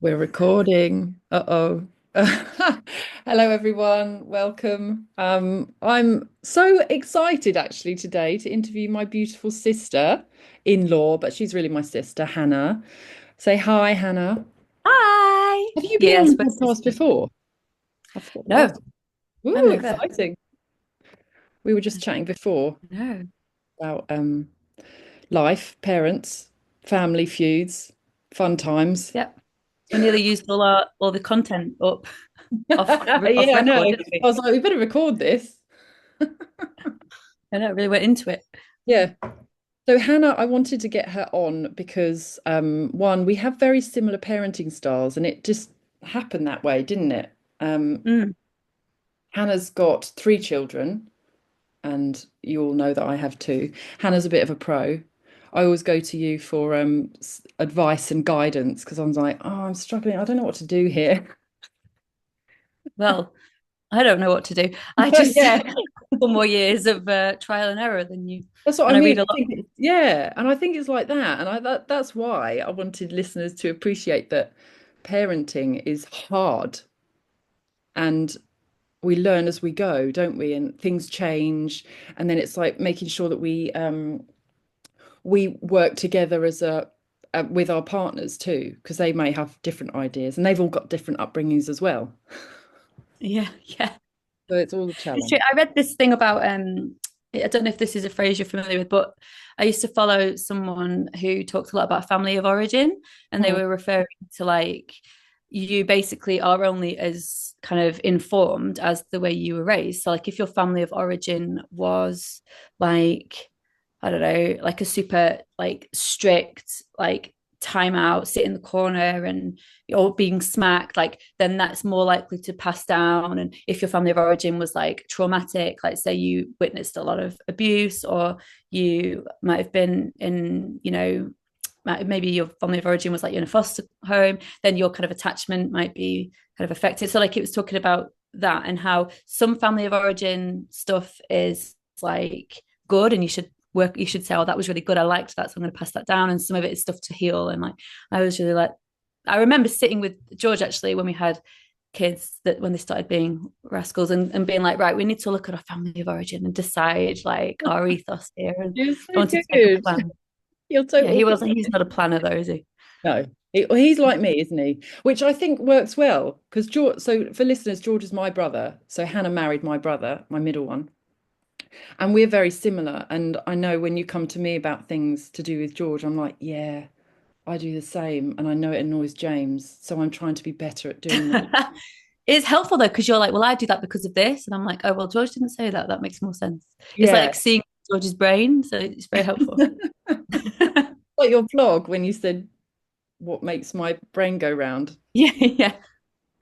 We're recording. Uh-oh. Hello, everyone. Welcome. I'm so excited actually today to interview my beautiful sister-in-law, but she's really my sister, Hannah. Say hi, Hannah. Hi. Have you been on Yes, the we're podcast sisters. before? I forgot to No, ask. I Ooh, never. exciting. We were just chatting before No. about life, parents, family feuds, fun times. Yep. We nearly used all the content up off Yeah, I know. record, I didn't we? was like, we better record this. I know, really went into it. Yeah. So Hannah, I wanted to get her on because one, we have very similar parenting styles, and it just happened that way, didn't it? Um, Mm. Hannah's got three children, and you all know that I have two. Hannah's a bit of a pro. I always go to you for advice and guidance because I'm like, oh, I'm struggling. I don't know what to do here. Well, I don't know what to do. I just Yeah, a couple more years of trial and error than you, that's what I and I mean. read a I lot. think yeah, and I think it's like that, and that's why I wanted listeners to appreciate that parenting is hard and we learn as we go, don't we? And things change, and then it's like making sure that we work together as a with our partners too, because they may have different ideas, and they've all got different upbringings as well. Yeah, yeah. So it's all a It's true. challenge. I read this thing about I don't know if this is a phrase you're familiar with, but I used to follow someone who talked a lot about family of origin, and they Hmm. were referring to like you basically are only as kind of informed as the way you were raised. So like if your family of origin was like I don't know, like a super like strict like time out, sit in the corner and you're being smacked, like then that's more likely to pass down. And if your family of origin was like traumatic, like say you witnessed a lot of abuse, or you might have been in, maybe your family of origin was like in a foster home, then your kind of attachment might be kind of affected. So like it was talking about that and how some family of origin stuff is like good and you should say, oh, that was really good, I liked that, so I'm going to pass that down. And some of it is stuff to heal. And like I was really like, I remember sitting with George actually when we had kids, that when they started being rascals, and being like, right, we need to look at our family of origin and decide like our ethos here. And You're I so wanted to make a good. plan. You're so Yeah, organized. he's not a planner though, is he? No, he's like me, isn't he? Which I think works well because George. So for listeners, George is my brother. So Hannah married my brother, my middle one. And we're very similar. And I know when you come to me about things to do with George, I'm like, yeah, I do the same. And I know it annoys James. So I'm trying to be better at doing that. It's helpful though, because you're like, well, I do that because of this. And I'm like, oh, well, George didn't say that. That makes more sense. It's Yeah. like seeing George's brain. So it's very helpful. Like your vlog when you said what makes my brain go round. Yeah, yeah.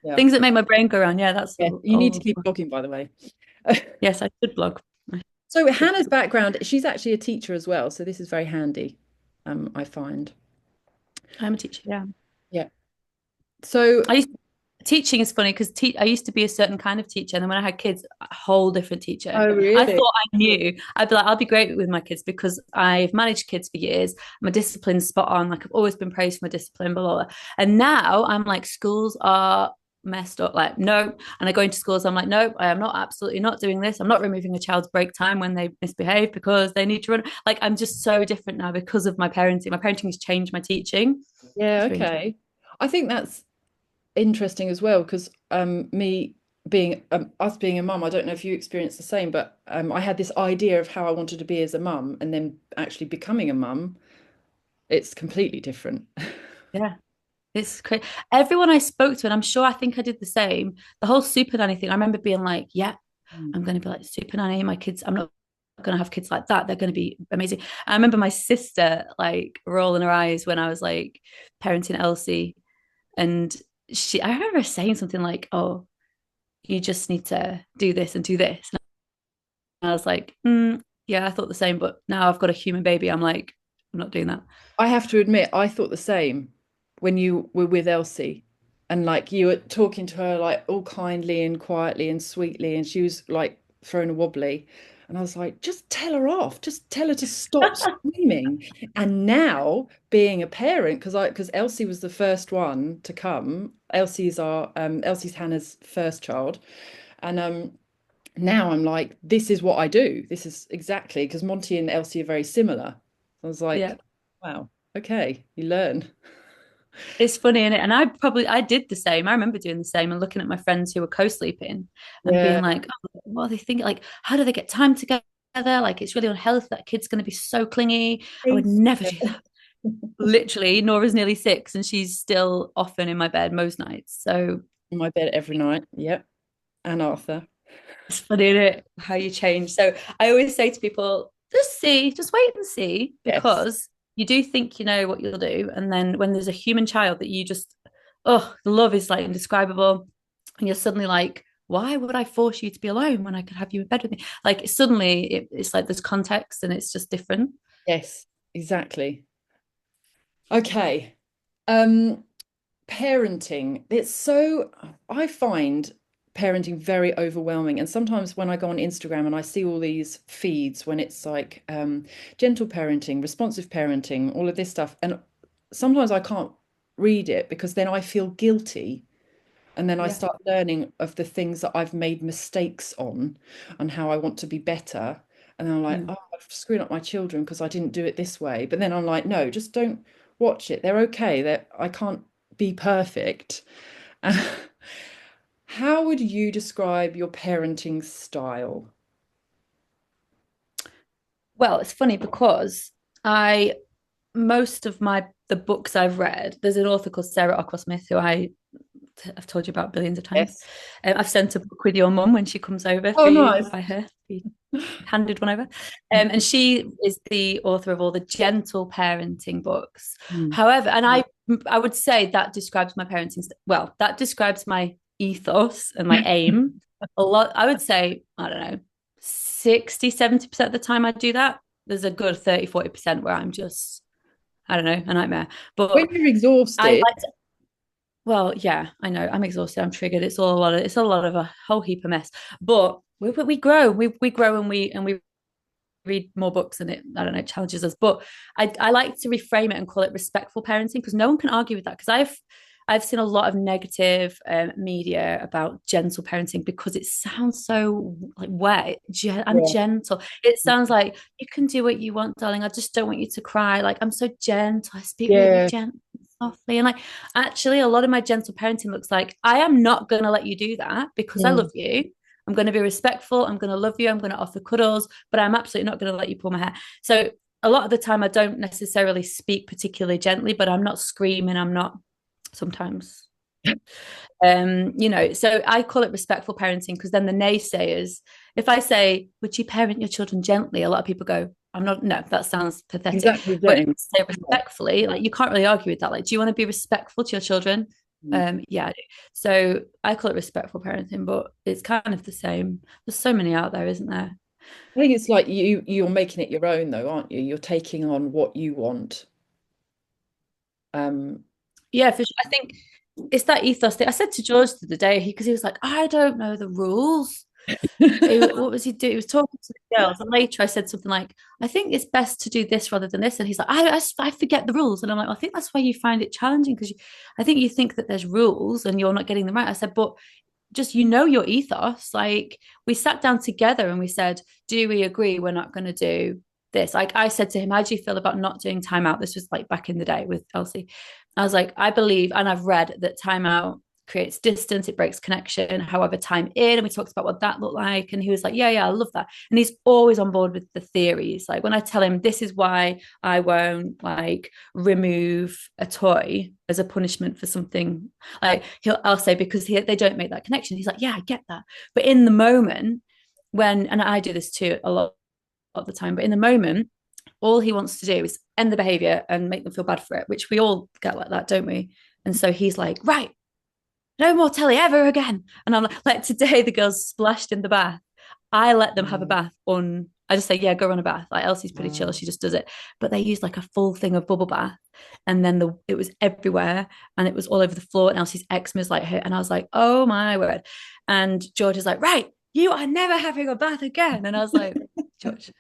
Yeah. Things that make my brain go around. Yeah, that's Yeah. You need to all. keep blogging, by the way. Yes, I should blog. I So should. Hannah's background, she's actually a teacher as well. So this is very handy, I find. I'm a teacher. Yeah. Yeah. So, I used Teaching is funny because I used to be a certain kind of teacher, and then when I had kids, a whole different teacher. oh, I really? thought I knew. I'd be like, I'll be great with my kids because I've managed kids for years. My discipline's spot on. Like I've always been praised for my discipline, blah, blah, blah. And now I'm like, schools are messed up. Like, no. And I go into schools, I'm like, no, I am not absolutely not doing this. I'm not removing a child's break time when they misbehave because they need to run. Like, I'm just so different now because of my parenting. My parenting has changed my teaching. Yeah, It's really interesting. okay. I think that's interesting as well because me being us being a mum, I don't know if you experienced the same, but I had this idea of how I wanted to be as a mum, and then actually becoming a mum, it's completely different. Yeah. It's crazy. Everyone I spoke to, and I'm sure I think I did the same, the whole super nanny thing, I remember being like, yeah, Mm. I'm going to be like super nanny. My kids, I'm not going to have kids like that. They're going to be amazing. I remember my sister like rolling her eyes when I was like parenting Elsie. And I remember saying something like, oh, you just need to do this and do this. And I was like, yeah, I thought the same. But now I've got a human baby. I'm like, I'm not doing that. I have to admit, I thought the same when you were with Elsie, and like you were talking to her like all kindly and quietly and sweetly, and she was like throwing a wobbly. And I was like, just tell her off, just tell her to stop screaming. And now being a parent, because Elsie was the first one to come. Elsie's Hannah's first child. And now I'm like, this is what I do. This is exactly because Monty and Elsie are very similar. I was Yeah. like, wow, okay, you learn. It's funny, is it? And I did the same. I remember doing the same and looking at my friends who were co-sleeping and being Yeah. like, oh, what are they thinking? Like, how do they get time together? Like, it's really unhealthy. That kid's going to be so clingy. I would never do that. Literally, Nora's nearly 6 and she's still often in my bed most nights. So In my bed every night. Yep. And Arthur. it's funny, isn't it? How you change. So I always say to people, just see, just wait and see, Yes. because you do think you know what you'll do. And then when there's a human child that you just, oh, the love is like indescribable. And you're suddenly like, why would I force you to be alone when I could have you in bed with me? Like suddenly it's like there's context and it's just different. Yes, exactly. Okay. Um, parenting. I find parenting very overwhelming. And sometimes when I go on Instagram and I see all these feeds when it's like gentle parenting, responsive parenting, all of this stuff, and sometimes I can't read it because then I feel guilty. And then I Yeah. start learning of the things that I've made mistakes on and how I want to be better. And then I'm like, Mm. oh, I've screwed up my children because I didn't do it this way. But then I'm like, no, just don't watch it. They're okay. I can't be perfect. How would you describe your parenting style? Well, it's funny because I most of my the books I've read, there's an author called Sarah Ockwell Smith who I've told you about billions of times. Yes. I've sent a book with your mum when she comes over Oh, for you nice. by her. Be handed one over. And she is the author of all the gentle parenting books. Mm. However, and I would say that describes my parenting. Well, that describes my ethos and my aim. A lot, I would say, I don't know, 60, 70% of the time I do that. There's a good 30, 40% where I'm just, I don't know, a nightmare. When But you're I exhausted, like to, well, yeah, I know. I'm exhausted. I'm triggered. It's a lot of a whole heap of mess. But we grow. We grow and we read more books and it, I don't know, challenges us. But I like to reframe it and call it respectful parenting because no one can argue with that. Because I've seen a lot of negative media about gentle parenting because it sounds so like wet. I'm yeah. gentle. It sounds like you can do what you want, darling. I just don't want you to cry. Like I'm so gentle. I speak really Yeah. gently, softly, and like actually, a lot of my gentle parenting looks like I am not going to let you do that because I Mm. love you. I'm going to be respectful. I'm going to love you. I'm going to offer cuddles, but I'm absolutely not going to let you pull my hair. So a lot of the time, I don't necessarily speak particularly gently, but I'm not screaming. I'm not sometimes so I call it respectful parenting because then the naysayers, if I say, would you parent your children gently? A lot of people go, I'm not, no, that sounds pathetic. Exactly the But same. say respectfully, like you can't really argue with that. Like, do you want to be respectful to your children? Mm. Yeah, I do. So I call it respectful parenting, but it's kind of the same. There's so many out there, isn't there? I think it's like you're making it your own though, aren't you? You're taking on what you want. Um, Yeah, for sure. I think it's that ethos thing. I said to George the other day, because he was like, I don't know the rules. What was he doing? He was talking to the girls, and later I said something like, "I think it's best to do this rather than this." And he's like, "I forget the rules," and I'm like, "I think that's why you find it challenging because I think you think that there's rules and you're not getting them right." I said, "But just your ethos. Like we sat down together and we said, do we agree we're not going to do this?" Like I said to him, how do you feel about not doing timeout? This was like back in the day with Elsie. I was like, I believe, and I've read that timeout creates distance, it breaks connection. However, time in, and we talked about what that looked like. And he was like, yeah, I love that. And he's always on board with the theories. Like when I tell him this is why I won't like remove a toy as a punishment for something, like I'll say because they don't make that connection. He's like, yeah, I get that. But in the moment, when, and I do this too a lot of the time, but in the moment, all he wants to do is end the behavior and make them feel bad for it, which we all get like that, don't we? And so he's like, right, no more telly ever again. And I'm like today the girls splashed in the bath. I let them have a Mm. bath on. I just say, yeah, go run a bath. Like Elsie's pretty chill, Wow. she just does it. But they used like a full thing of bubble bath, and then it was everywhere, and it was all over the floor. And Elsie's eczema's like hit, and I was like, oh my word. And George is like, right, you are never having a bath again. And I was like, George,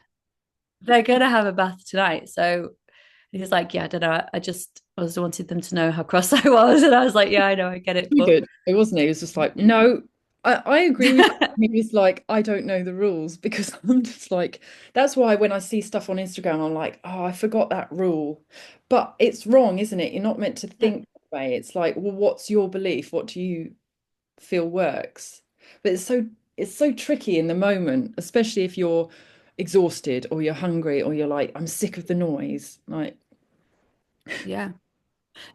they're gonna have a bath tonight. So he's like, yeah, I don't know. I was wanted them to know how cross I was. And I was like, yeah, I know, I get it. Really But good. It wasn't he? He was just like, no, I agree with you. He was like, I don't know the rules because I'm just like, that's why when I see stuff on Instagram, I'm like, oh, I forgot that rule. But it's wrong, isn't it? You're not meant to yeah, think that way. It's like, well, what's your belief? What do you feel works? But it's so tricky in the moment, especially if you're exhausted or you're hungry or you're like, I'm sick of the noise. Like, yeah.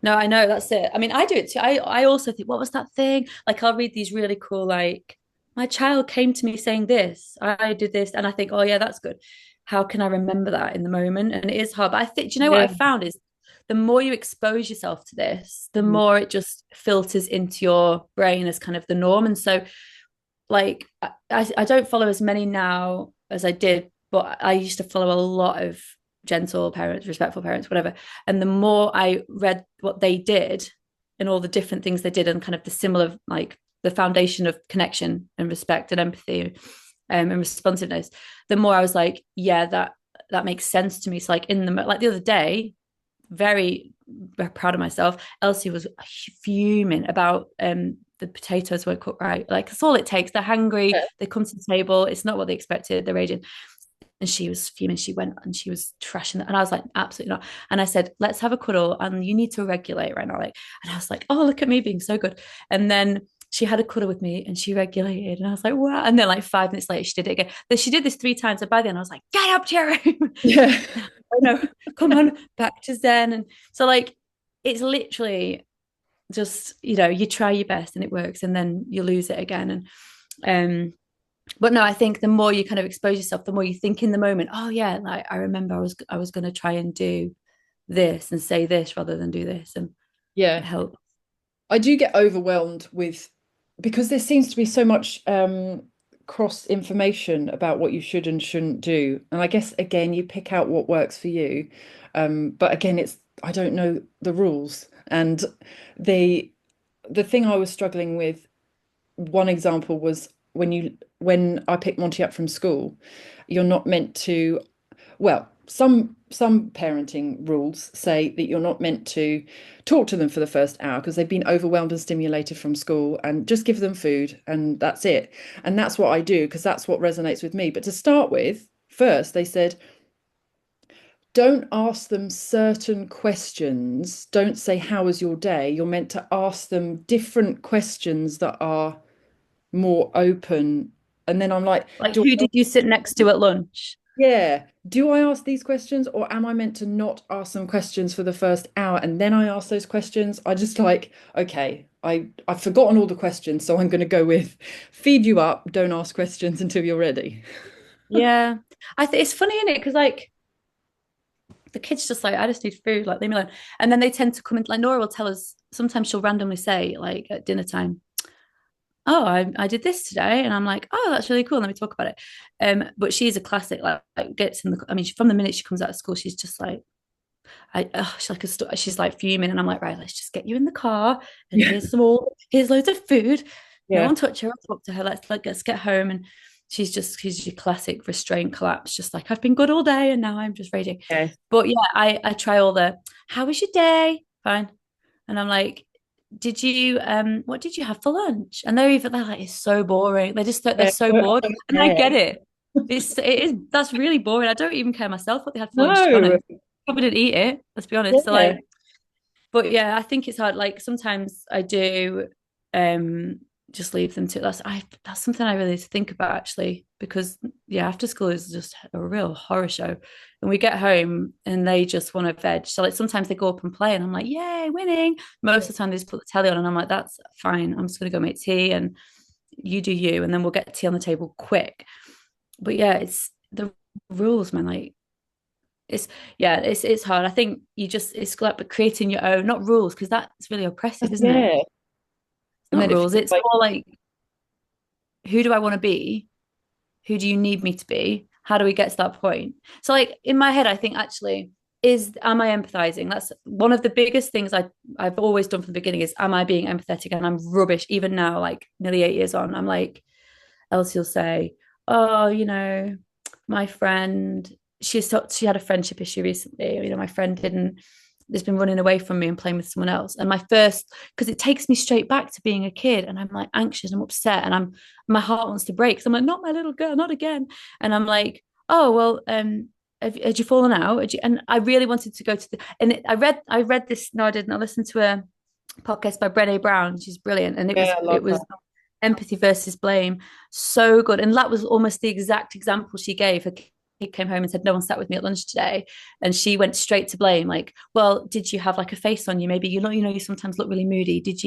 No, I know that's it. I mean, I do it too. I also think, what was that thing? Like I'll read these really cool, like, my child came to me saying this, I did this, and I think, oh yeah, that's good. How can I remember that in the moment? And it is hard. But I think, do you know what yeah. I found is the more you expose yourself to this, the Mhm. more it just filters into your brain as kind of the norm. And so like I don't follow as many now as I did, but I used to follow a lot of gentle parents, respectful parents, whatever. And the more I read what they did and all the different things they did and kind of the similar, like the foundation of connection and respect and empathy and responsiveness, the more I was like, yeah, that makes sense to me. So like in the like the other day, very proud of myself. Elsie was fuming about the potatoes weren't cooked right. Like that's all it takes. They're hungry. They come to the table. It's not what they expected. They're raging. And she was fuming. She went and she was trashing it. And I was like, absolutely not. And I said, let's have a cuddle and you need to regulate right now. Like, and I was like, oh, look at me being so good. And then she had a cuddle with me and she regulated. And I was like, wow. And then like 5 minutes later, she did it again. Then she did this 3 times. And by then I was like, get up, Jerry. Yeah. No, come on, back to Zen. And so like it's literally just, you try your best and it works and then you lose it again. And but no, I think the more you kind of expose yourself, the more you think in the moment, oh yeah, like I remember I was gonna try and do this and say this rather than do this. And it Yeah. helped. I do get overwhelmed with because there seems to be so much cross information about what you should and shouldn't do. And I guess again, you pick out what works for you. But again, it's I don't know the rules. And the the thing I was struggling with, one example was when I picked Monty up from school, you're not meant to well, some parenting rules say that you're not meant to talk to them for the first hour because they've been overwhelmed and stimulated from school and just give them food and that's it. And that's what I do because that's what resonates with me. But to start with, first they said, don't ask them certain questions. Don't say, how was your day? You're meant to ask them different questions that are more open. And then I'm like, Like do who I did you sit next to at lunch? Yeah. Do I ask these questions or am I meant to not ask them questions for the first hour and then I ask those questions? I just like, okay, I've forgotten all the questions, so I'm going to go with feed you up, don't ask questions until you're ready. Yeah. I think it's funny, isn't it? Because like the kids just like, I just need food, like leave me alone. And then they tend to come in, like Nora will tell us, sometimes she'll randomly say, like at dinner time, oh, I did this today. And I'm like, oh, that's really cool. Let me talk about it. But she's a classic, like gets in the, I mean, from the minute she comes out of school, she's just like, she's like she's like fuming, and I'm like, right, let's just get you in the car, and Yeah. here's loads of food. No Yeah. one touch her. I'll talk to her. Let's get home. And she's your classic restraint collapse, just like I've been good all day, and now I'm just raging. Yes. But yeah, I try all the how was your day? Fine, and I'm like, did you what did you have for lunch? And they're like, it's so boring. They're Yeah. so I bored, don't and I care. get it. It is that's really boring. I don't even care myself what they had for lunch, to be No. honest. Probably didn't eat it, let's be honest. So Yeah. like, but yeah, I think it's hard. Like sometimes I do um just leave them to that's something I really need to think about actually, because yeah, after school is just a real horror show. And we get home and they just want to veg. So like sometimes they go up and play and I'm like, yay, winning. Most of the time they just put the telly on and I'm like, that's fine. I'm just gonna go make tea and you do you, and then we'll get tea on the table quick. But yeah, it's the rules, man. Like it's yeah, it's hard. I think it's like creating your own, not rules, because that's really oppressive, isn't it? Yeah. It's And not then it rules. feels It's like, more like who do I want to be? Who do you need me to be? How do we get to that point? So like in my head, I think actually is am I empathizing? That's one of the biggest things I've always done from the beginning is am I being empathetic? And I'm rubbish even now, like nearly 8 years on. I'm like Elsie will say, oh, my friend, she had a friendship issue recently. You know, my friend didn't has been running away from me and playing with someone else. And my first, because it takes me straight back to being a kid, and I'm like anxious, I'm upset, and my heart wants to break. So I'm like, not my little girl, not again. And I'm like, oh well, had you fallen out? And I really wanted to go to the, and I read this. No, I didn't. I listened to a podcast by Brené Brown. She's brilliant, and Yeah, I it love her. was empathy versus blame. So good. And that was almost the exact example she gave. Her kid came home and said, no one sat with me at lunch today. And she went straight to blame, like, well, did you have like a face on you? Maybe you know, you sometimes look really moody. Did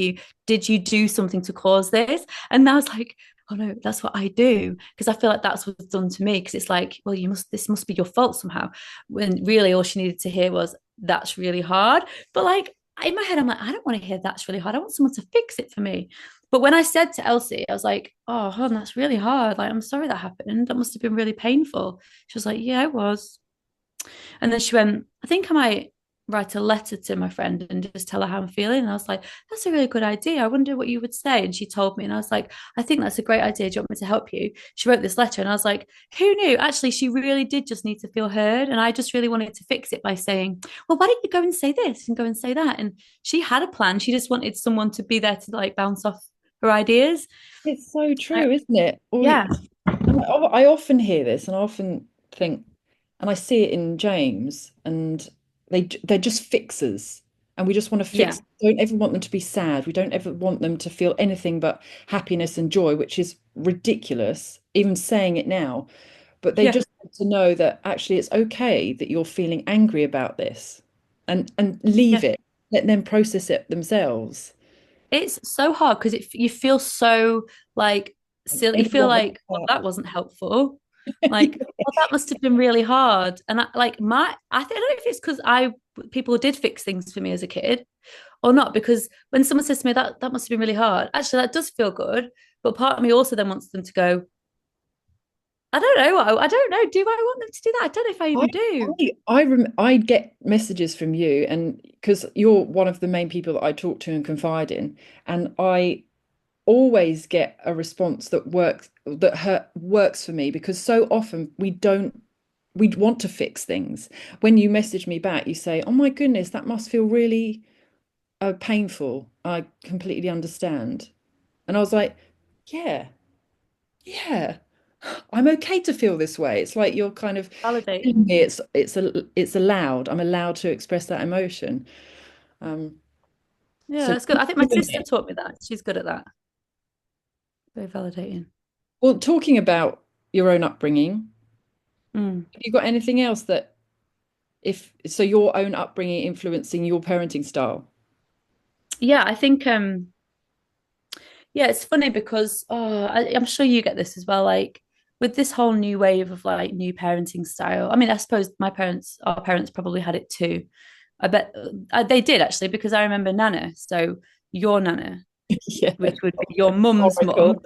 you do something to cause this? And I was like, oh no, that's what I do. Because I feel like that's what's done to me. Because it's like, well, this must be your fault somehow. When really all she needed to hear was, that's really hard. But like in my head, I'm like, I don't want to hear that's really hard. I want someone to fix it for me. But when I said to Elsie, I was like, oh, hon, that's really hard. Like, I'm sorry that happened. That must have been really painful. She was like, yeah, it was. And then she went, I think I might write a letter to my friend and just tell her how I'm feeling. And I was like, that's a really good idea. I wonder what you would say. And she told me, and I was like, I think that's a great idea. Do you want me to help you? She wrote this letter, and I was like, who knew? Actually, she really did just need to feel heard. And I just really wanted to fix it by saying, well, why don't you go and say this and go and say that? And she had a plan. She just wanted someone to be there to like bounce off her ideas. It's so I, true, isn't it? yeah, I often hear this, and I often think, and I see it in James, and they're just fixers, and we just want to yeah, fix. Don't ever want them to be sad. We don't ever want them to feel anything but happiness and joy, which is ridiculous, even saying it now. But they yeah, just want to know that actually it's okay that you're feeling angry about this, and leave yeah. it. Let them process it themselves. It's so hard because you feel so like silly. You Everyone feel wants like, well, that. that wasn't helpful. Like, well, that must have been really hard. And I don't know if it's because people did fix things for me as a kid or not. Because when someone says to me that must have been really hard, actually that does feel good. But part of me also then wants them to go, I don't know. I don't know. Do I want them to do that? I don't know if I I even do. I get messages from you, and because you're one of the main people that I talk to and confide in, and I always get a response that works for me, because so often we want to fix things. When you message me back, you say, "Oh my goodness, that must feel really painful. I completely understand." And I was like, "Yeah, yeah, I'm okay to feel this way." It's like you're kind of telling Validating. me it's allowed. I'm allowed to express that emotion. Um, Yeah, so that's good. I think my doing sister it. taught me that. She's good at that. Very validating. Well, talking about your own upbringing, Mm. have you got anything else that if so your own upbringing influencing your parenting style? Yeah, I think yeah, it's funny because I'm sure you get this as well. Like with this whole new wave of like new parenting style. I mean, I suppose our parents probably had it too. I bet they did actually because I remember Nana. So your Nana, Yeah, which would be your mum's mum. historical.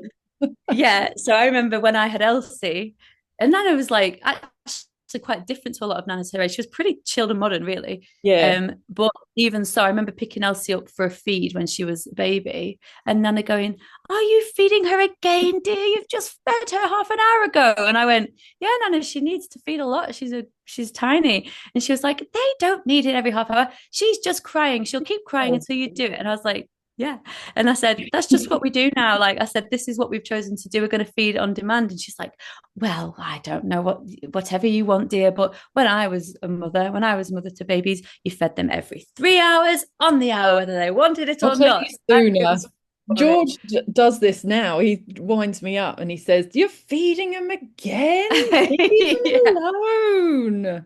Yeah. So I remember when I had Elsie, and Nana was like actually quite different to a lot of Nana's her age. She was pretty chilled and modern, really. Yeah. But even so, I remember picking Elsie up for a feed when she was a baby, and Nana going, "Are you feeding her again, dear? You've just fed her half an hour ago." And I went, "Yeah, Nana, she needs to feed a lot. She's tiny." And she was like, "They don't need it every half hour. She's just crying. She'll keep crying Oh, until you do it." And I was like, yeah. And I said, that's just what we do now. Like I said, this is what we've chosen to do. We're going to feed on demand. And she's like, well, I don't know whatever you want, dear. But when I was mother to babies, you fed them every 3 hours on the hour, whether they wanted it I'll or tell not. you It sooner. was for it. George does this now. He winds me up and he says, "You're feeding him again? Leave Yeah, him alone."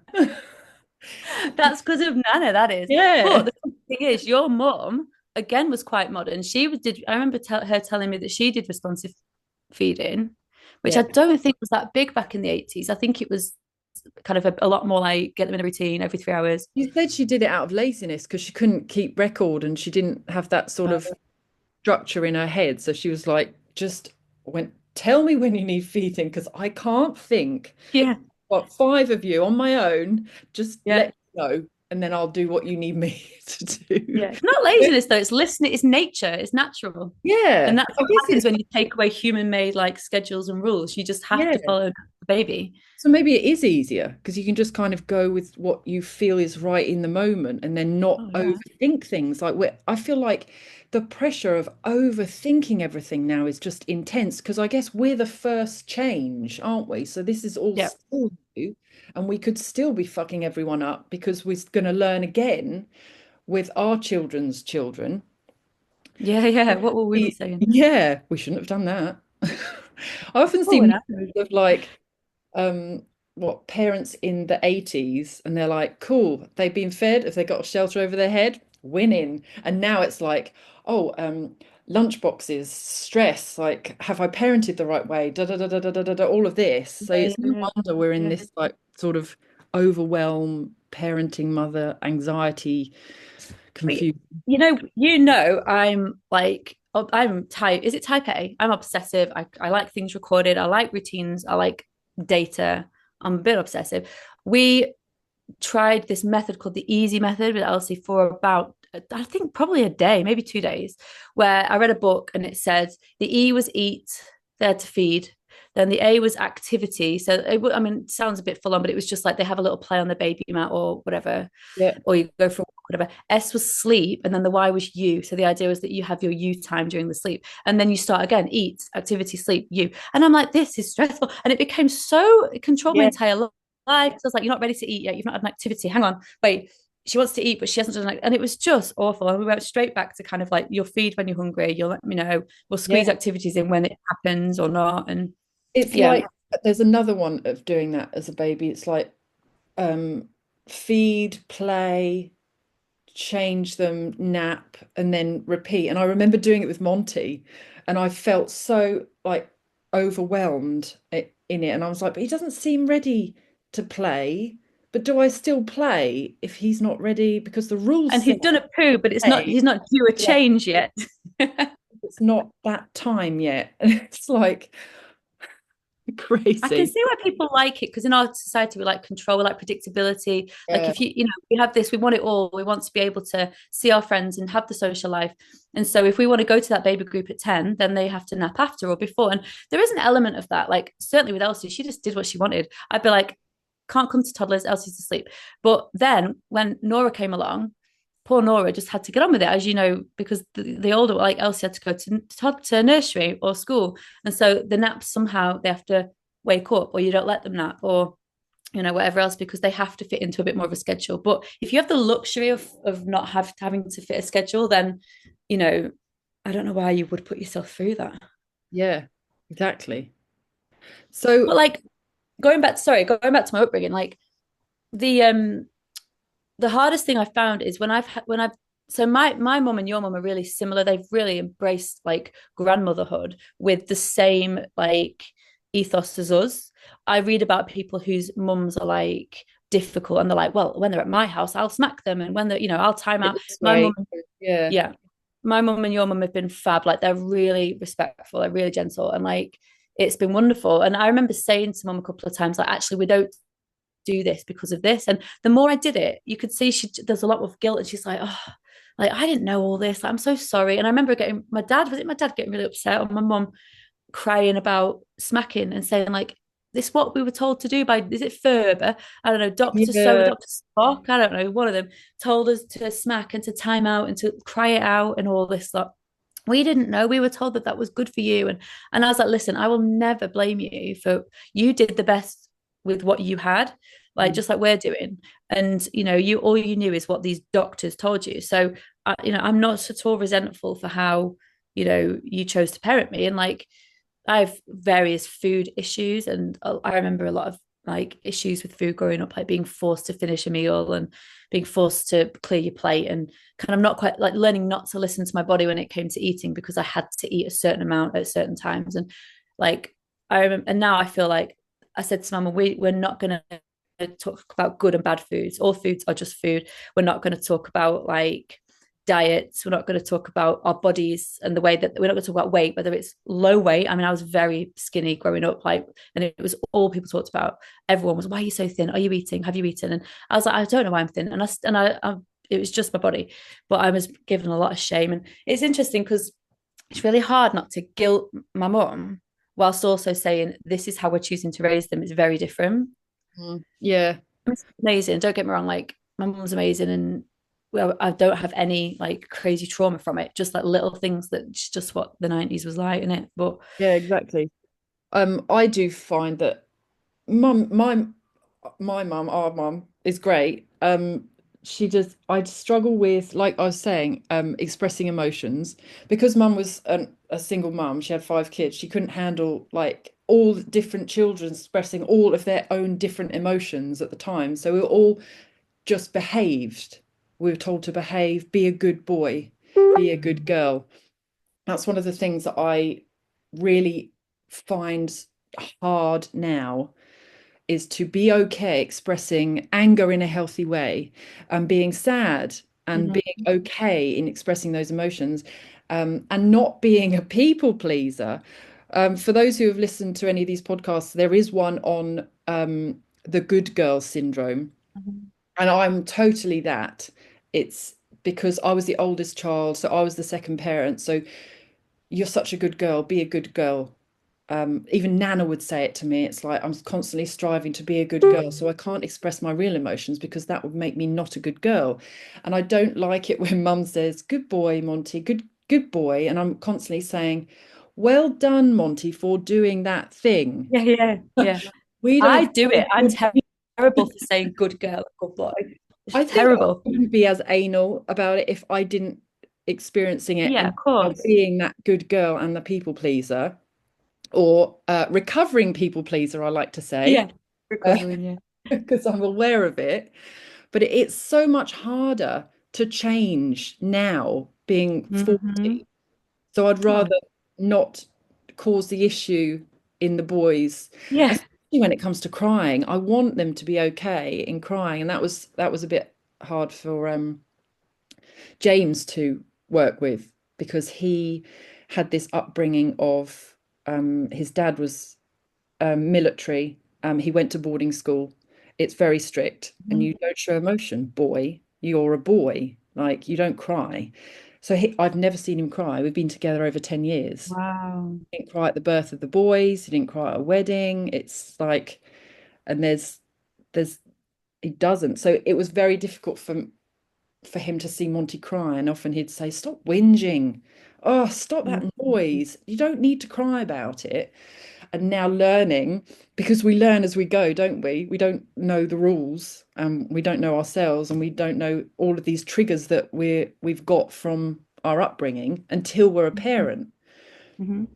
that's because of Nana, that is. Yeah. But the thing is, your mum again was quite modern. Did. I remember her telling me that she did responsive feeding, which Yeah. I don't think was that big back in the 80s. I think it was kind of a lot more like get them in a routine every 3 hours. She said she did it out of laziness because she couldn't keep record and she didn't have that sort Uh, of structure in her head. So she was like, just tell me when you need feeding because I can't think. yeah, Got five of you on my own. Just yeah, let me know. and then I'll do what you need me to do. Yeah. It's not laziness though, it's listening, it's nature, it's natural. And Yeah, that's I what guess happens it's when you take away human made like schedules and rules. You just have yeah. to follow the baby. So maybe it is easier because you can just kind of go with what you feel is right in the moment and then not Oh yeah. overthink things. Like I feel like the pressure of overthinking everything now is just intense because I guess we're the first change, aren't we? So this is all Yeah. still new and we could still be fucking everyone up because we're going to learn again with our children's children. Yeah, yeah. What will we be saying? Yeah, we shouldn't have done that. I often see Oh, and I memes of like um what parents in the 80s and they're like, cool, they've been fed, if they got a shelter over their head, winning. And now it's like, oh, lunch boxes, stress, like have I parented the right way? Da da da da da da da, da, all of this. So yeah, it's no yeah, wonder we're in yeah. this like sort of overwhelm, parenting mother anxiety, But confusion. I'm like, I'm type, is it type A? I'm obsessive. I like things recorded. I like routines. I like data. I'm a bit obsessive. We tried this method called the easy method with Elsie for about, I think probably a day, maybe 2 days, where I read a book and it said the E was eat, there to feed. Then the A was activity. So I mean, it sounds a bit full on, but it was just like they have a little play on the baby mat or whatever, Yeah, or you go for a walk, whatever. S was sleep, and then the Y was you. So the idea was that you have your you time during the sleep, and then you start again: eat, activity, sleep, you. And I'm like, this is stressful, and it became so it controlled my yeah, entire life. So I was like, you're not ready to eat yet. You've not had an activity. Hang on, wait. She wants to eat, but she hasn't done it. And it was just awful. And we went straight back to kind of like, you'll feed when you're hungry. You'll let me know. We'll squeeze yeah. activities in when it happens or not. And It's yeah. like there's another one of doing that as a baby. It's like um feed, play, change them, nap, and then repeat. And I remember doing it with Monty, and I felt so like overwhelmed in it. And I was like, but he doesn't seem ready to play. But do I still play if he's not ready? Because the rules And say he's done a poo, but play. he's not due a Yeah, change yet. it's not that time yet. And it's like I can crazy. see why people like it because in our society we like control, we like predictability. Like Yeah, if we have this, we want it all. We want to be able to see our friends and have the social life. And so if we want to go to that baby group at 10, then they have to nap after or before. And there is an element of that. Like certainly with Elsie, she just did what she wanted. I'd be like, can't come to toddlers, Elsie's asleep. But then when Nora came along, poor Nora just had to get on with it, as you know, because the older, like Elsie, had to go to nursery or school, and so the naps somehow they have to wake up, or you don't let them nap, or whatever else, because they have to fit into a bit more of a schedule. But if you have the luxury of not having to fit a schedule, then you know, I don't know why you would put yourself through that. yeah, exactly. So But like going back to my upbringing, like the the hardest thing I found is when I've so my mum and your mum are really similar. They've really embraced like grandmotherhood with the same like ethos as us. I read about people whose mums are like difficult and they're like, well, when they're at my house, I'll smack them, and when they're, I'll time it out. this My mum, way, yeah, yeah, my mum and your mum have been fab. Like they're really respectful, they're really gentle, and like it's been wonderful. And I remember saying to mum a couple of times, like, actually, we don't do this because of this. And the more I did it, you could see there's a lot of guilt, and she's like, oh, like I didn't know all this. Like, I'm so sorry. And I remember getting my dad getting really upset, or my mum crying about smacking and saying like, this what we were told to do by, is it Ferber? I don't know, yeah, Dr. Spock, I don't know, one of them told us to smack and to time out and to cry it out and all this stuff. We didn't know. We were told that that was good for you. And I was like, listen, I will never blame you for, you did the best with what you had, like mm, just like we're doing. And you all you knew is what these doctors told you. So I'm not at all resentful for how you chose to parent me. And like I have various food issues, and I remember a lot of like issues with food growing up, like being forced to finish a meal and being forced to clear your plate, and kind of not quite like learning not to listen to my body when it came to eating because I had to eat a certain amount at certain times. And like I remember, and now I feel like I said to Mama, we're not going to talk about good and bad foods. All foods are just food. We're not going to talk about like diets. We're not going to talk about our bodies and the way that we're not going to talk about weight, whether it's low weight. I mean, I was very skinny growing up, like, and it was all people talked about. Everyone was, "Why are you so thin? Are you eating? Have you eaten?" And I was like, "I don't know why I'm thin," and I it was just my body, but I was given a lot of shame. And it's interesting because it's really hard not to guilt my mum whilst also saying this is how we're choosing to raise them. It's very different. Yeah. It's amazing. Don't get me wrong, like my mum's amazing, and well, I don't have any like crazy trauma from it. Just like little things that's just what the 90s was like, in it. But Yeah, exactly. I do find that mum, my mum, our mum is great. I struggle with, like I was saying, expressing emotions because mum was a single mum. She had 5 kids. She couldn't handle like all different children expressing all of their own different emotions at the time. So we were all just behaved. We were told to behave, be a good boy, be a good girl. That's one of the things that I really find hard now is to be okay expressing anger in a healthy way and being sad and Mhm. being okay in expressing those emotions, and not being a people pleaser. For those who have listened to any of these podcasts, there is one on the good girl syndrome, Mhm. and I'm totally that. It's because I was the oldest child, so I was the second parent. So you're such a good girl, be a good girl. Even Nana would say it to me. It's like I'm constantly striving to be a good girl, so I can't express my real emotions because that would make me not a good girl. And I don't like it when Mum says, "Good boy, Monty, good boy," and I'm constantly saying, "Well done, Monty, for doing that thing." Yeah, yeah, yeah. We I don't do say it. I'm good. terrible for saying good girl, good boy. It's I think I terrible. wouldn't be as anal about it if I didn't experiencing it Yeah, and of course. being that good girl and the people pleaser, or recovering people pleaser, I like to say, Yeah, recovering. Yeah. because I'm aware of it. But it's so much harder to change now being Hmm. 40. So I'd Oh, rather not cause the issue in the boys, yeah. especially when it comes to crying. I want them to be okay in crying, and that was a bit hard for James to work with because he had this upbringing of his dad was military. He went to boarding school. It's very strict, and Mhm. you don't show emotion, boy. You're a boy. Like you don't cry. So I've never seen him cry. We've been together over 10 years. Wow. He didn't cry at the birth of the boys. He didn't cry at a wedding. It's like, and there's, he doesn't. So it was very difficult for him to see Monty cry. And often he'd say, "Stop whinging. Oh, stop that Mhm. noise. You don't need to cry about it." And now learning, because we learn as we go, don't we? We don't know the rules, and we don't know ourselves, and we don't know all of these triggers that we've got from our upbringing until we're a parent. Mhm.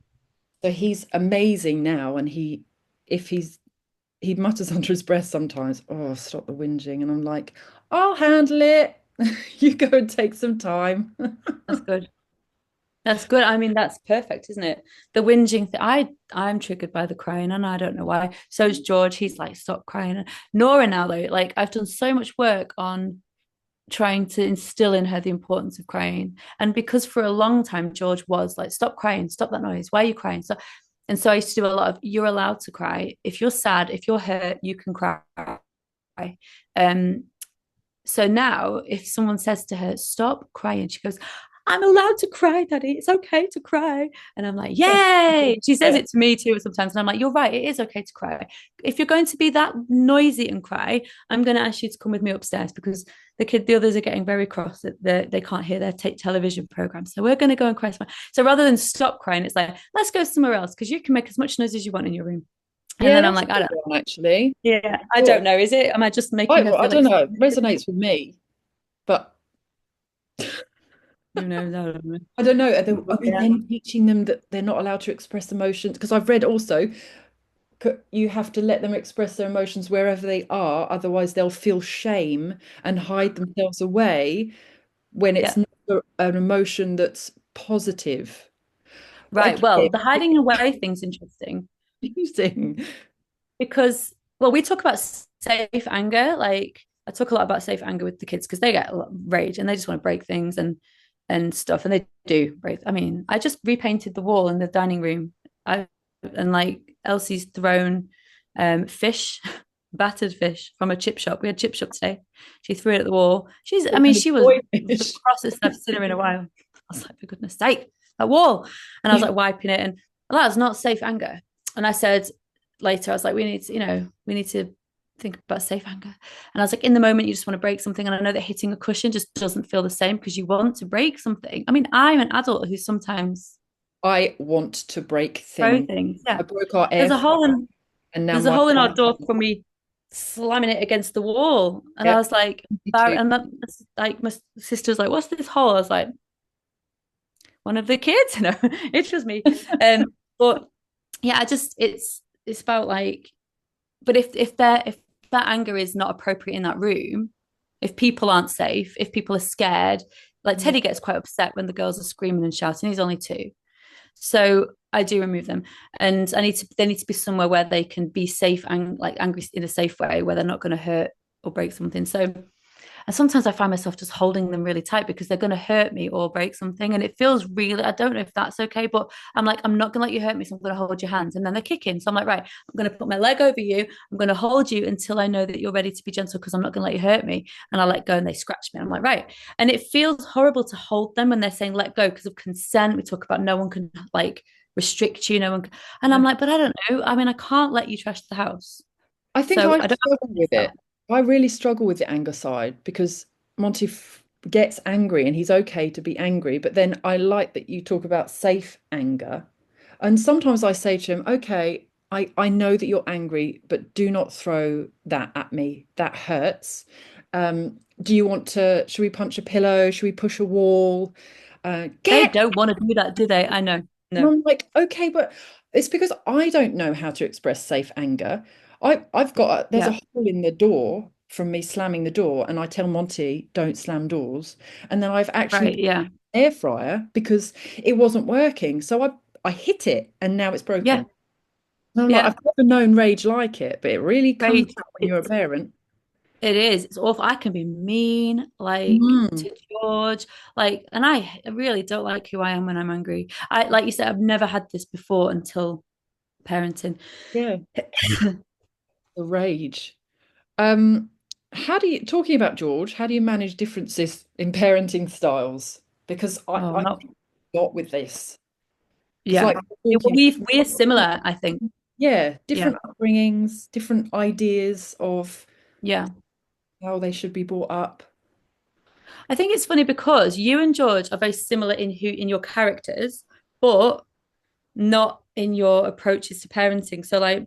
So he's amazing now, and if he mutters under his breath sometimes, "Oh, stop the whinging," and I'm like, "I'll handle it. You go and take some time." That's good. That's good. I mean, that's perfect, isn't it? The whinging thing. I'm triggered by the crying, and I don't know why. So is George. He's like, stop crying. Nora now though, like I've done so much work on trying to instill in her the importance of crying. And because for a long time George was like, stop crying, stop that noise. Why are you crying? So and so I used to do a lot of you're allowed to cry. If you're sad, if you're hurt, you can cry. Um, so now, if someone says to her, stop crying, she goes, I'm allowed to cry, Daddy. It's okay to cry. And I'm like, yay. She says Yeah. it to me too sometimes. And I'm like, you're right. It is okay to cry. If you're going to be that noisy and cry, I'm going to ask you to come with me upstairs because the others are getting very cross that they can't hear their television program. So we're going to go and cry. So rather than stop crying, it's like, let's go somewhere else because you can make as much noise as you want in your room. And Yeah, then I'm that's like, a I good don't, one, actually. yeah, I Well, don't know. Is it? Am I just I, making her I feel don't know. It excluded? resonates with me, but Who knows? I don't know. I don't know. Are we Yeah. then teaching them that they're not allowed to express emotions? Because I've read also you have to let them express their emotions wherever they are, otherwise they'll feel shame and hide themselves away when it's Yeah. not an emotion that's positive. But Right. again, Well, the hiding away thing's interesting using. because, well, we talk about safe anger. Like, I talk a lot about safe anger with the kids because they get a lot of rage and they just want to break things. And and stuff. And they do break. I mean, I just repainted the wall in the dining room. I and like Elsie's thrown fish, battered fish from a chip shop. We had chip shop today. She threw it at the wall. What I mean, kind of she was toy the fish? crossest I've seen her in a while. I was like, for goodness sake, that wall. And I was like wiping it, and that's not safe anger. And I said later, I was like, we need to think about safe anger. And I was like, in the moment, you just want to break something. And I know that hitting a cushion just doesn't feel the same because you want to break something. I mean, I'm an adult who sometimes I want to break throw things. things. Yeah. I broke our air There's a fryer, hole in and now there's a my hole in our son door from me slamming it against the wall. And I yeah, was like, me too. and that, like my sister's like, what's this hole? I was like, one of the kids. No, it's just me. But yeah, I just it's about like, but if that anger is not appropriate in that room, if people aren't safe, if people are scared, like Yeah. Teddy gets quite upset when the girls are screaming and shouting. He's only 2. So I do remove them, and they need to be somewhere where they can be safe and like angry in a safe way, where they're not going to hurt or break something. So, and sometimes I find myself just holding them really tight because they're going to hurt me or break something, and it feels really. I don't know if that's okay, but I'm like, I'm not going to let you hurt me, so I'm going to hold your hands, and then they're kicking. So I'm like, right, I'm going to put my leg over you. I'm going to hold you until I know that you're ready to be gentle because I'm not going to let you hurt me. And I let go, and they scratch me. I'm like, right, and it feels horrible to hold them when they're saying let go because of consent. We talk about no one can like restrict you, no one, and I'm like, but I don't know. I mean, I can't let you trash the house, I think so I I don't struggle have with it. I really struggle with the anger side because Monty gets angry and he's okay to be angry. But then I like that you talk about safe anger. And sometimes I say to him, okay, I know that you're angry, but do not throw that at me. That hurts. Do you want to, should we punch a pillow? Should we push a wall? They Get don't want to do that, do they? I know. and No. I'm like, okay, but it's because I don't know how to express safe anger. I've got there's a Yeah. hole in the door from me slamming the door, and I tell Monty, don't slam doors. And then I've actually Right. bought Yeah. an air fryer because it wasn't working. So I hit it and now it's broken. Yeah. And I'm like, Yeah. I've never known rage like it, but it really comes Rage. out when you're a It's parent. it is. It's awful. I can be mean, like Mm, to George, like, and I really don't like who I am when I'm angry. I like you said, I've never had this before until parenting. yeah, the rage. Um, how do you, talking about George, how do you manage differences in parenting styles? Because Oh, I not got with this. Because yeah. like Yeah, well, talking, we're similar, I think. yeah, Yeah. different upbringings, different ideas of Yeah. how they should be brought up. I think it's funny because you and George are very similar in your characters, but not in your approaches to parenting. So like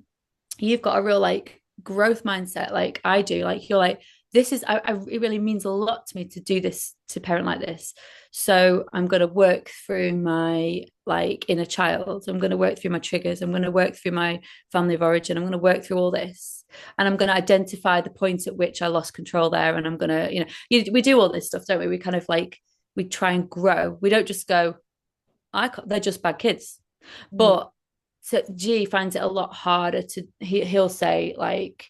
you've got a real like growth mindset like I do. Like you're like, this is it really means a lot to me to do this, to parent like this. So I'm going to work through my like inner child. I'm going to work through my triggers. I'm going to work through my family of origin. I'm going to work through all this. And I'm going to identify the point at which I lost control there. And I'm going to, we do all this stuff, don't we? We kind of like, we try and grow. We don't just go, they're just bad kids. Mm. But so G finds it a lot harder to he'll say like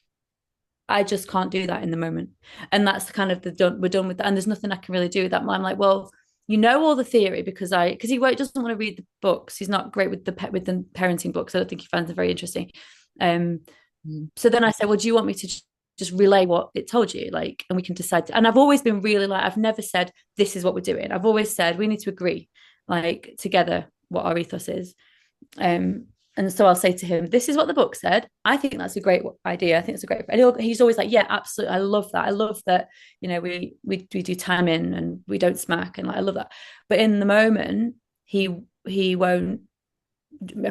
I just can't do that in the moment, and that's the kind of we're done with that, and there's nothing I can really do with that. I'm like, well, you know all the theory because he doesn't want to read the books. He's not great with with the parenting books. I don't think he finds them very interesting. Um, Mm. so then I said, well, do you want me to just relay what it told you, like, and we can decide. And I've always been really like, I've never said this is what we're doing. I've always said we need to agree, like, together what our ethos is. And so I'll say to him, "This is what the book said. I think that's a great idea. I think it's a great." And he's always like, "Yeah, absolutely. I love that. I love that. We do time in and we don't smack, and like, I love that." But in the moment, he won't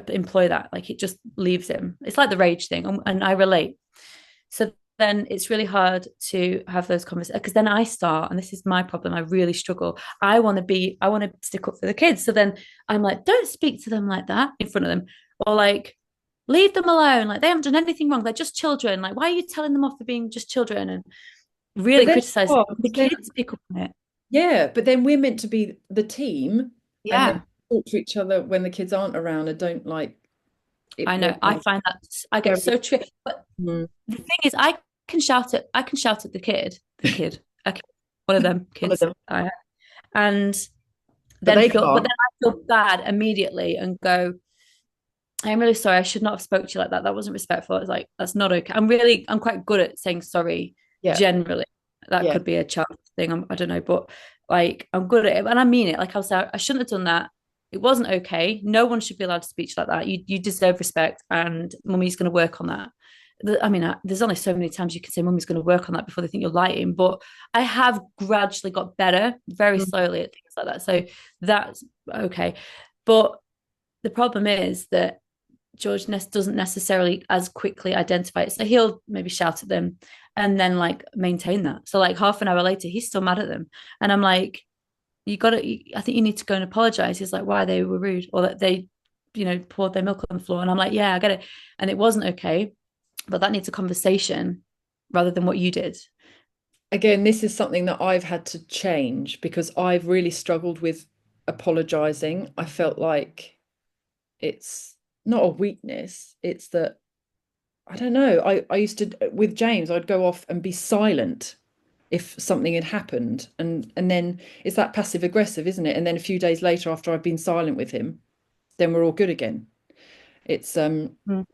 employ that. Like it just leaves him. It's like the rage thing, and I relate. So then it's really hard to have those conversations because then I start, and this is my problem. I really struggle. I want to stick up for the kids. So then I'm like, don't speak to them like that in front of them, or like, leave them alone. Like they haven't done anything wrong. They're just children. Like, why are you telling them off for being just children? And But really then, criticize oh, the because then, kids pick up on it. yeah, but then we're meant to be the team, and then Yeah, talk to each other when the kids aren't around and don't like it I know. I working. find that I get Very, so tripped. But mm, the thing is, I can shout at the kid, okay, one of them one of kids. them. And But they but can't. then I feel bad immediately and go, I'm really sorry. I should not have spoke to you like that. That wasn't respectful. It's like, that's not okay. I'm quite good at saying sorry Yeah, generally. That yeah. could be a child thing. I don't know, but like, I'm good at it. And I mean it. Like I was, I shouldn't have done that. It wasn't okay. No one should be allowed to speak like that. You deserve respect, and mummy's going to work on that. I mean, there's only so many times you can say mummy's going to work on that before they think you're lying. But I have gradually got better, very Mm. slowly at things like that. So that's okay. But the problem is that George doesn't necessarily as quickly identify it. So he'll maybe shout at them and then like maintain that. So like half an hour later, he's still mad at them. And I'm like, you got to, I think you need to go and apologize. He's like, why they were rude or that they, poured their milk on the floor. And I'm like, yeah, I get it. And it wasn't okay, but that needs a conversation rather than what you did. Again, this is something that I've had to change because I've really struggled with apologizing. I felt like it's not a weakness, it's that I don't know. I used to with James, I'd go off and be silent if something had happened. And then it's that passive aggressive, isn't it? And then a few days later after I've been silent with him, then we're all good again. It's Mm.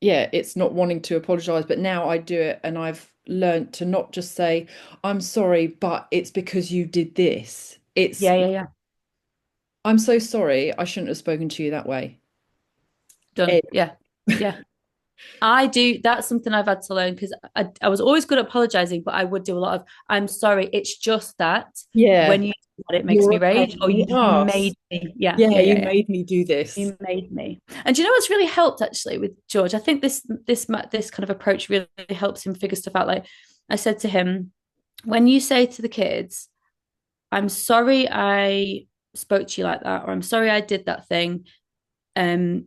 yeah, it's not wanting to apologize, but now I do it and I've learned to not just say, I'm sorry, but it's because you did this. It's, Yeah, yeah, yeah. I'm so sorry. I shouldn't have spoken to you that way. Done. Ed. Yeah. Yeah. I do. That's something I've had to learn because I was always good at apologizing, but I would do a lot of, I'm sorry, it's just that Yeah, when you do that, it makes you're me a pain rage, or in you the arse. made me. Yeah, Yeah, yeah, you yeah, yeah. made me do this. You made me. And do you know what's really helped actually with George? I think this kind of approach really helps him figure stuff out. Like I said to him, when you say to the kids, I'm sorry I spoke to you like that, or I'm sorry I did that thing, um,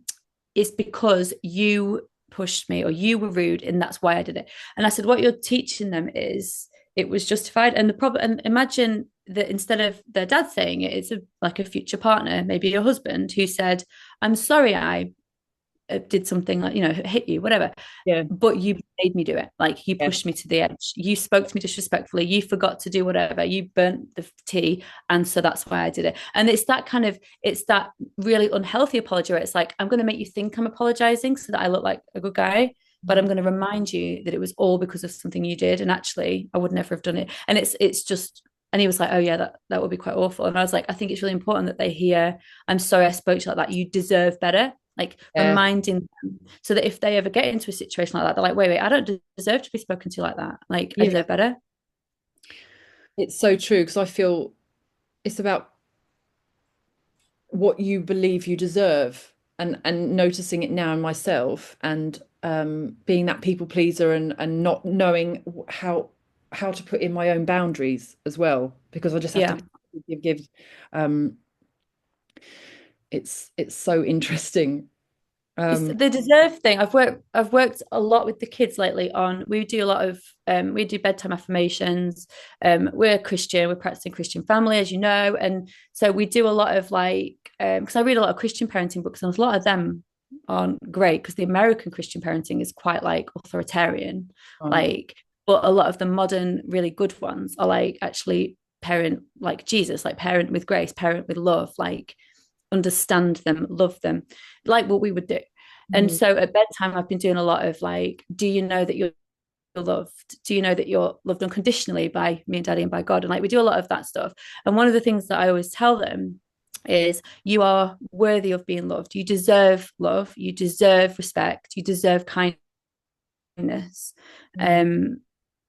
it's because you pushed me or you were rude and that's why I did it. And I said, what you're teaching them is it was justified. And the problem, and imagine that instead of their dad saying it, it's like a future partner, maybe your husband, who said, I'm sorry I did something like, hit you, whatever. Yeah, But you made me do it. Like you yeah. pushed me to the edge. You spoke to me disrespectfully. You forgot to do whatever. You burnt the tea. And so that's why I did it. And it's that really unhealthy apology where it's like, I'm going to make you think I'm apologizing so that I look like a good guy. But I'm Mhm. going to remind you that it was all because of something you did. And actually, I would never have done it. And it's just, and he was like, oh, yeah, that would be quite awful. And I was like, I think it's really important that they hear, I'm sorry I spoke to you like that. You deserve better. Like Yeah, reminding them so that if they ever get into a situation like that, they're like, wait, I don't deserve to be spoken to like that. Like, I yeah. deserve better. It's so true because I feel it's about what you believe you deserve and noticing it now in myself and being that people pleaser and not knowing how to put in my own boundaries as well because I just have to Yeah. give. Um, it's so interesting. It's Um, the deserve thing. I've worked a lot with the kids lately on we do a lot of we do bedtime affirmations. We're Christian, we're practicing Christian family, as you know. And so we do a lot of like because I read a lot of Christian parenting books, and a lot of them aren't great because the American Christian parenting is quite like authoritarian. right. Like, but a lot of the modern, really good ones are like actually parent like Jesus, like parent with grace, parent with love, like understand them, love them, like what we would do. And Mm, so at bedtime, I've been doing a lot of like, do you know that you're loved? Do you know that you're loved unconditionally by me and daddy and by God? And like, we do a lot of that stuff. And one of the things that I always tell them is you are worthy of being loved. You deserve love. You deserve respect. You deserve kindness. mm, Um,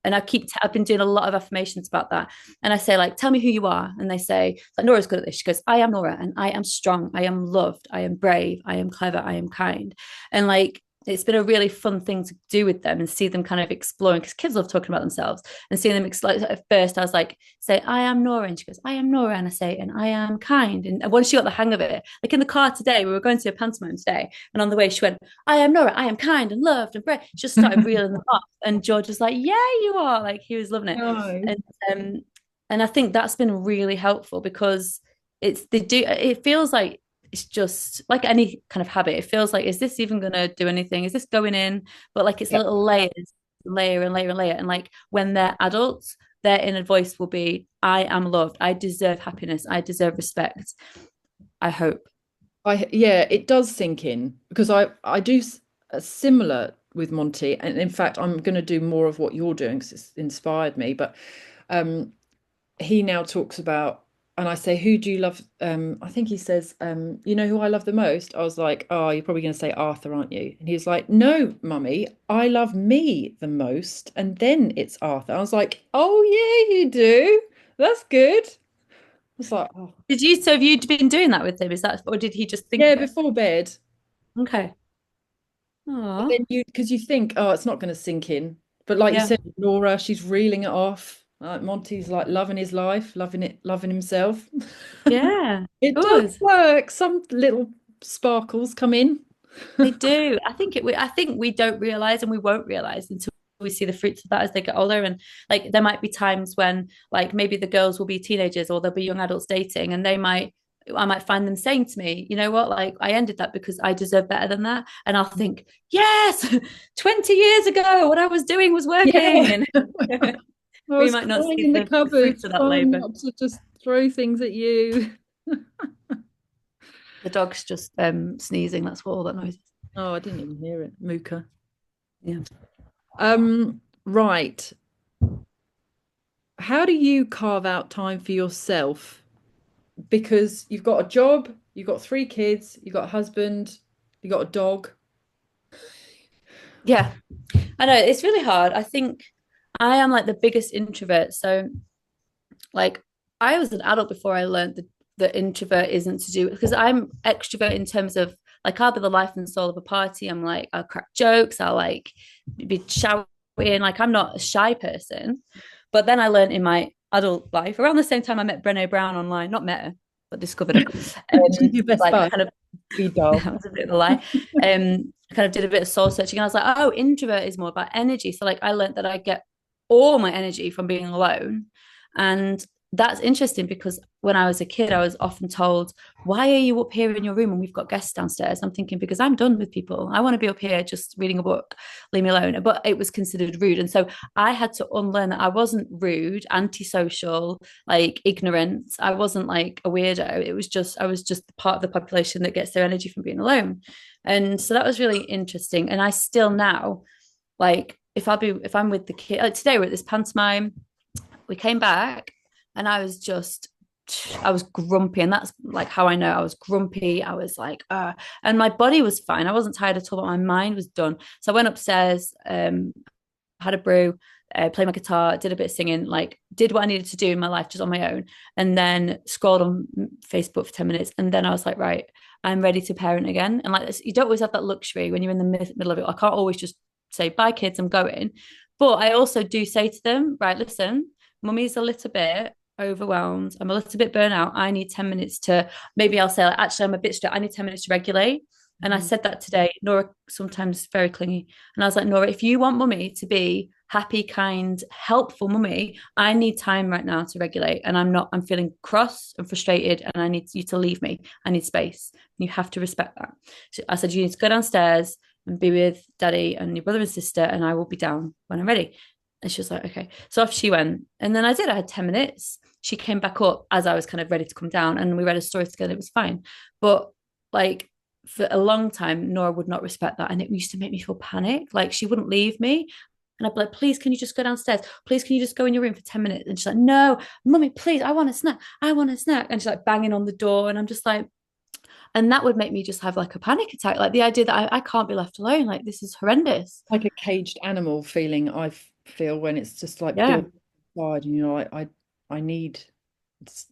and I've been doing a lot of affirmations about that. And I say, like, tell me who you are. And they say, like, Nora's good at this. She goes, I am Nora and I am strong. I am loved. I am brave. I am clever. I am kind. And like, it's been a really fun thing to do with them and see them kind of exploring because kids love talking about themselves and seeing them like at first I was like say I am Nora and she goes I am Nora and I say and I am kind and once she got the hang of it like in the car today we were going to a pantomime today and on the way she went I am Nora. I am kind and loved and brave. She just started mm. reeling them off. And George was like, yeah, you are. Like he was loving it. No. And um, and I think that's been really helpful because it feels like it's just like any kind of habit. It feels like, is this even gonna do anything? Is this going in? But like it's Yeah. little layers, layer and layer and layer. And like when they're adults, their inner voice will be, I am loved. I deserve happiness. I deserve respect. I hope. Yeah, it does sink in because I do a similar with Monty, and in fact, I'm going to do more of what you're doing because it's inspired me. But um, he now talks about, and I say, who do you love? I think he says, you know who I love the most? I was like, oh, you're probably going to say Arthur, aren't you? And he's like, no, mummy, I love me the most, and then it's Arthur. I was like, oh yeah, you do. That's good. I was like, oh Did you, so have you been doing that with him? Is that, or did he just think yeah, of it? before bed. Okay. But Oh, then because you think, oh, it's not going to sink in. But like you yeah. said, Laura, she's reeling it off. Monty's like loving his life, loving it, loving himself. Yeah. It does Good. work. Some little sparkles come in. They do. I think we don't realize and we won't realize until we see the fruits of that as they get older. And like there might be times when like maybe the girls will be teenagers or they'll be young adults dating and I might find them saying to me, you know what, like I ended that because I deserve better than that. And I'll think, yes, 20 years ago, what I was doing was working. Yeah. And I we was might not crying see in the the cupboard, fruits of that trying labor. not to just throw things at you. The dog's just sneezing. That's what all that noise is. Oh, I didn't even hear it. Mooka. Yeah. Right. How do you carve out time for yourself? Because you've got a job, you've got three kids, you've got a husband, you've got a dog. Yeah. I know it's really hard. I think I am like the biggest introvert. So like I was an adult before I learned that introvert isn't to do because I'm extrovert in terms of like I'll be the life and soul of a party. I'm like I'll crack jokes. I'll like be shouting. Like I'm not a shy person. But then I learned in my adult life around the same time I met Brené Brown online, not met her, but discovered her. She's your best Like bud. kind of Be that dull. was a bit of a lie. Kind of did a bit of soul searching and I was like, oh, introvert is more about energy. So like I learned that I get all my energy from being alone. And that's interesting because when I was a kid, I was often told, why are you up here in your room and we've got guests downstairs? I'm thinking, because I'm done with people. I want to be up here just reading a book, leave me alone. But it was considered rude. And so I had to unlearn that I wasn't rude, antisocial, like ignorant. I wasn't like a weirdo. It was just, I was just part of the population that gets their energy from being alone. And so that was really interesting. And I still now, like, if I'm with the kid, like today we're at this pantomime, we came back and I was grumpy. And that's like how I know I was grumpy. I was like, and my body was fine. I wasn't tired at all, but my mind was done. So I went upstairs, had a brew, played my guitar, did a bit of singing, like did what I needed to do in my life just on my own. And then scrolled on Facebook for 10 minutes. And then I was like, right, I'm ready to parent again. And like, you don't always have that luxury when you're in the middle of it. I can't always just say, bye, kids, I'm going. But I also do say to them, right, listen, mummy's a little bit overwhelmed. I'm a little bit burnt out. I need 10 minutes to, maybe I'll say, like, actually, I'm a bit stressed. I need 10 minutes to regulate. And I Mhm. said that today. Nora sometimes very clingy. And I was like, Nora, if you want mummy to be happy, kind, helpful mummy, I need time right now to regulate. And I'm feeling cross and frustrated and I need you to leave me. I need space. You have to respect that. So I said, you need to go downstairs and be with daddy and your brother and sister, and I will be down when I'm ready. And she was like, okay. So off she went. And then I did. I had 10 minutes. She came back up as I was kind of ready to come down and we read a story together. It was fine. But like for a long time, Nora would not respect that. And it used to make me feel panic. Like she wouldn't leave me. And I'd be like, please, can you just go downstairs? Please, can you just go in your room for 10 minutes? And she's like, no, mummy, please, I want a snack. I want a snack. And she's like banging on the door. And I'm just like, and that would make me just have like a panic attack. Like the idea that I can't be left alone. Like this is horrendous. Like a caged animal feeling feel when it's just like Yeah. built inside, and I need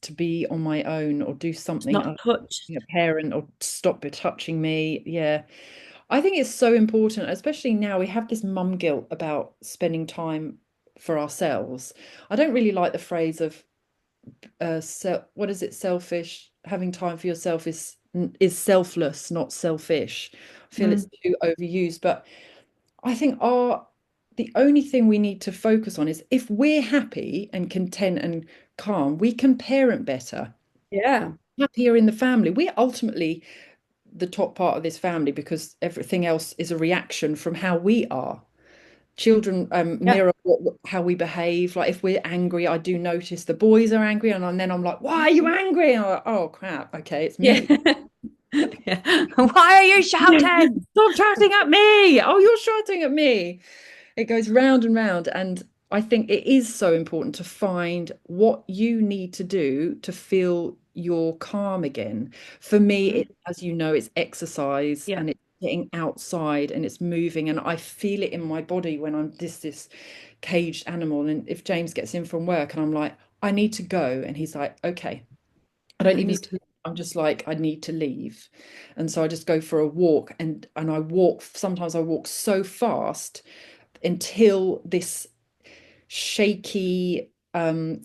to be on my own or do It's something not other touched. than a parent or stop touching me. Yeah. I think it's so important, especially now we have this mum guilt about spending time for ourselves. I don't really like the phrase of what is it, selfish? Having time for yourself is selfless, not selfish. I feel it's Mm. too overused, but I think the only thing we need to focus on is if we're happy and content and calm, we can parent better, Yeah. happier in the family. We're ultimately the top part of this family because everything else is a reaction from how we are. Children Yeah. mirror how we behave. Like if we're angry, I do notice the boys are angry, and then I'm like, "Why are you angry?" And I'm like, "Oh crap, okay, it's Yeah. me." Yeah. Why are you shouting? Stop shouting at me! Oh, you're shouting at me. It goes round and round. And I think it is so important to find what you need to do to feel you're calm again. For me, Mhm. as you know, it's exercise Yeah. and it's getting outside and it's moving. And I feel it in my body when I'm this caged animal. And if James gets in from work and I'm like, I need to go. And he's like, okay. I don't I even need say, to. I'm just like, I need to leave. And so I just go for a walk and I walk, sometimes I walk so fast until this shaky,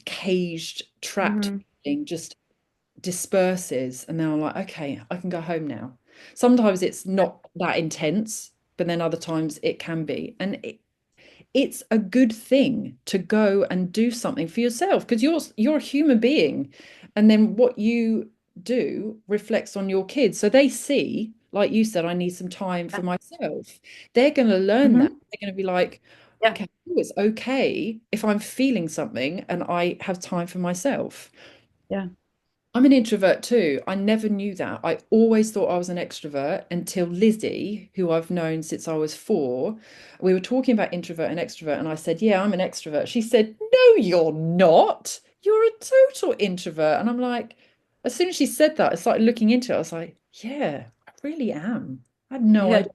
caged, trapped Mhm. feeling just disperses. And then I'm like, okay, I can go home now. Sometimes it's not that intense, but then other times it can be. And it's a good thing to go and do something for yourself because you're a human being, and then what you do reflects on your kids, so they see, like you said, I need some time for myself. They're going to learn that. Mhm. They're going to be like, Yeah. okay, oh, it's okay if I'm feeling something and I have time for myself. Yeah. I'm an introvert too. I never knew that. I always thought I was an extrovert until Lizzie, who I've known since I was 4, we were talking about introvert and extrovert, and I said, yeah, I'm an extrovert. She said, no, you're not. You're a total introvert. And I'm like, as soon as she said that, I started looking into it. I was like, yeah, I really am. I had no Yeah. idea.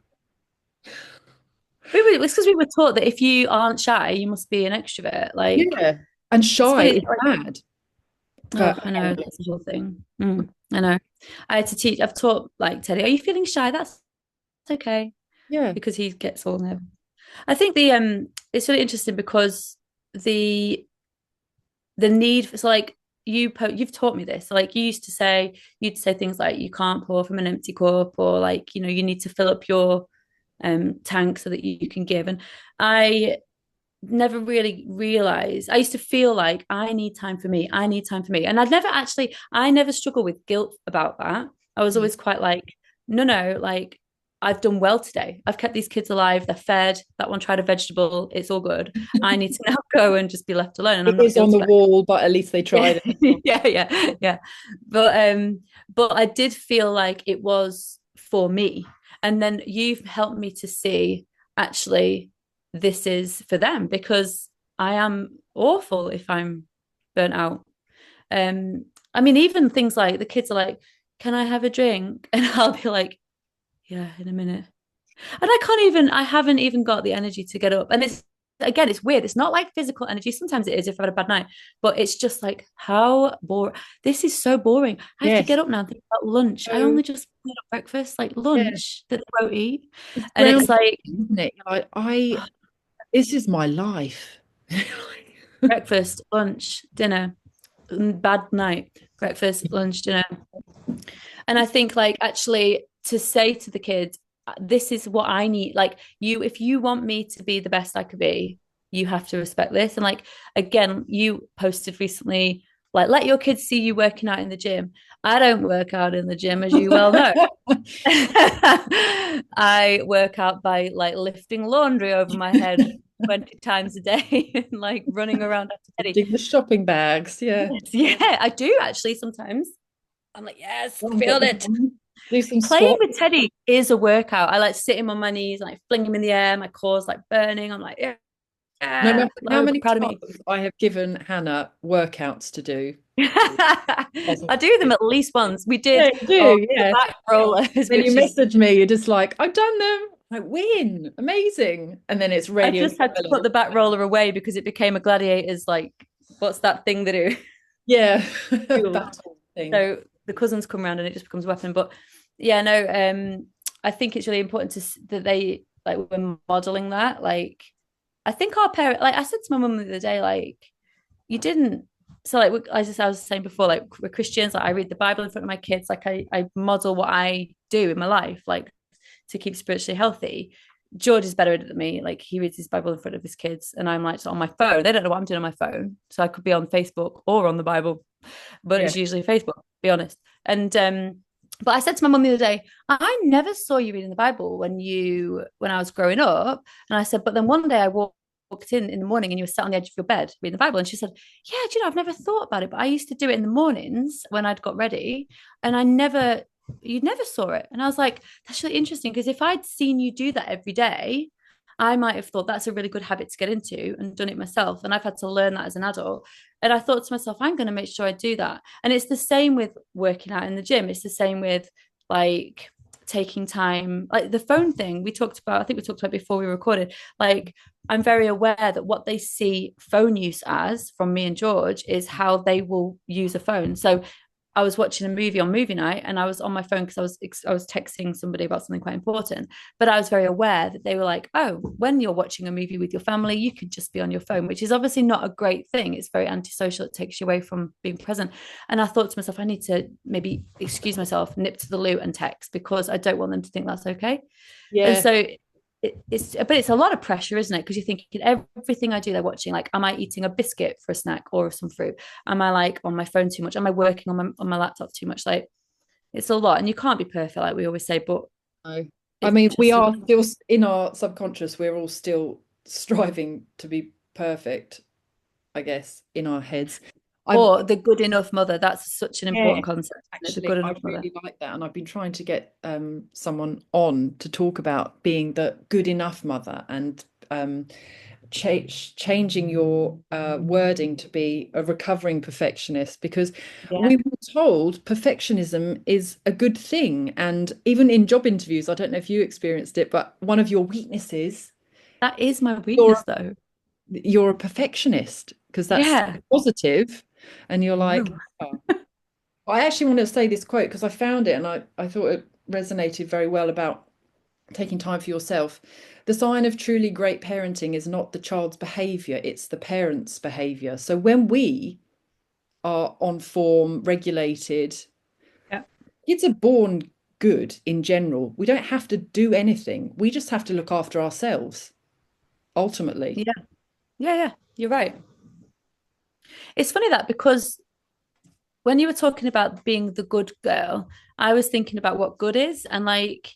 It's because we were taught that if you aren't shy, you must be an extrovert. Like, Yeah. And it's shy funny. is bad. Oh, But I know that's the whole thing. I know. I had to teach. I've taught like Teddy. Are you feeling shy? That's okay yeah, because he gets all nervous. I think it's really interesting because the the need for so like you've taught me this. So, like you'd say things like you can't pour from an empty cup, or like you need to fill up your tank so that you can give. And I never really realized. I used to feel like I need time for me. I need time for me. And I never struggled with guilt about that. I was yeah. always quite like, no, like I've done well today. I've kept these kids alive. They're fed. That one tried a vegetable. It's all good. I need to now go and just be left alone. And It I'm not is on guilty the about wall, but at least they tried it. it. Yeah. But I did feel like it was for me. And then you've helped me to see actually this is for them because I am awful if I'm burnt out. I mean, even things like the kids are like, "Can I have a drink?" And I'll be like, "Yeah, in a minute." And I haven't even got the energy to get up. And it's weird. It's not like physical energy. Sometimes it is if I've had a bad night, but it's just like, how boring. This is so boring. I have to Yes. get up now and think about lunch. I So only just made up breakfast, like yeah, lunch that they won't eat. it's And it's grounding, like, isn't it? Like this is my life. breakfast, lunch, dinner, bad night, breakfast, lunch, dinner. And I think like actually to say to the kids, this is what I need. Like if you want me to be the best I could be, you have to respect this. And like again, you posted recently, like let your kids see you working out in the gym. I don't work out in the gym, as you well know. I work out by like lifting laundry over my head 20 times a day and like running around after Teddy. Lifting the shopping bags, yeah. Yeah, I do actually sometimes. I'm like, yes, Go I and get feel the it. money. Do some Playing squats. with Teddy is a workout. I like sit him on my knees, like fling him in the air. My core's like burning. I'm like, yeah, No yeah. matter how I'm many proud of me. times I have given Hannah workouts to do, she doesn't I do do them it. at least once. We Yeah, did you do, the yeah. back rollers, Then you which is message me, you're just like, I've done them. Like, win, amazing. And then it's I radio just had to put silence. the back roller away because it became a gladiator's like, what's that thing they do? Yeah, Duel. battle thing. So the cousins come around and it just becomes a weapon. But yeah, no, I think it's really important that they like we're modeling that. Like, I think our parent, like I said to my mum the other day, like you didn't. So like as I was saying before, like we're Christians. Like I read the Bible in front of my kids. Like I model what I do in my life, like to keep spiritually healthy. George is better at it than me. Like he reads his Bible in front of his kids, and I'm like on my phone. They don't know what I'm doing on my phone, so I could be on Facebook or on the Bible, but Yeah. it's usually Facebook. To be honest, and But I said to my mum the other day, I never saw you reading the Bible when I was growing up. And I said, but then one day I walked in the morning and you were sat on the edge of your bed reading the Bible. And she said, yeah, do you know, I've never thought about it, but I used to do it in the mornings when I'd got ready, and you never saw it. And I was like, that's really interesting, because if I'd seen you do that every day, I might have thought that's a really good habit to get into and done it myself. And I've had to learn that as an adult. And I thought to myself, I'm going to make sure I do that. And it's the same with working out in the gym. It's the same with like taking time, like the phone thing we talked about. I think we talked about before we recorded. Like, I'm very aware that what they see phone use as from me and George is how they will use a phone. So I was watching a movie on movie night and I was on my phone because I was texting somebody about something quite important. But I was very aware that they were like, oh, when you're watching a movie with your family, you could just be on your phone, which is obviously not a great thing. It's very antisocial. It takes you away from being present. And I thought to myself, I need to maybe excuse myself, nip to the loo and text, because I don't want them to think that's okay. And Yeah. so it's a lot of pressure, isn't it? Because you're thinking everything I do, they're watching. Like, am I eating a biscuit for a snack or some fruit? Am I like on my phone too much? Am I working on my laptop too much? Like, it's a lot, and you can't be perfect, like we always say. But No. I it's mean, we just are still in our subconscious, we're all still striving to be perfect, I guess, in our heads. I've or the good enough mother. That's such an Yeah, important concept, isn't it? The actually, good I enough mother. really like that, and I've been trying to get someone on to talk about being the good enough mother and changing your wording to be a recovering perfectionist, because Yeah, we were told perfectionism is a good thing, and even in job interviews, I don't know if you experienced it, but one of your weaknesses, that is my you're weakness, though. you're a perfectionist because that's Yeah. positive, and you're like. No. Oh. I actually want to say this quote because I found it and I thought it resonated very well about taking time for yourself. The sign of truly great parenting is not the child's behavior, it's the parent's behavior. So when we are on form, regulated, Yeah. kids are born good in general. We don't have to do anything. We just have to look after ourselves, ultimately. Yeah. Yeah. Yeah. You're right. It's funny that, because when you were talking about being the good girl, I was thinking about what good is, and like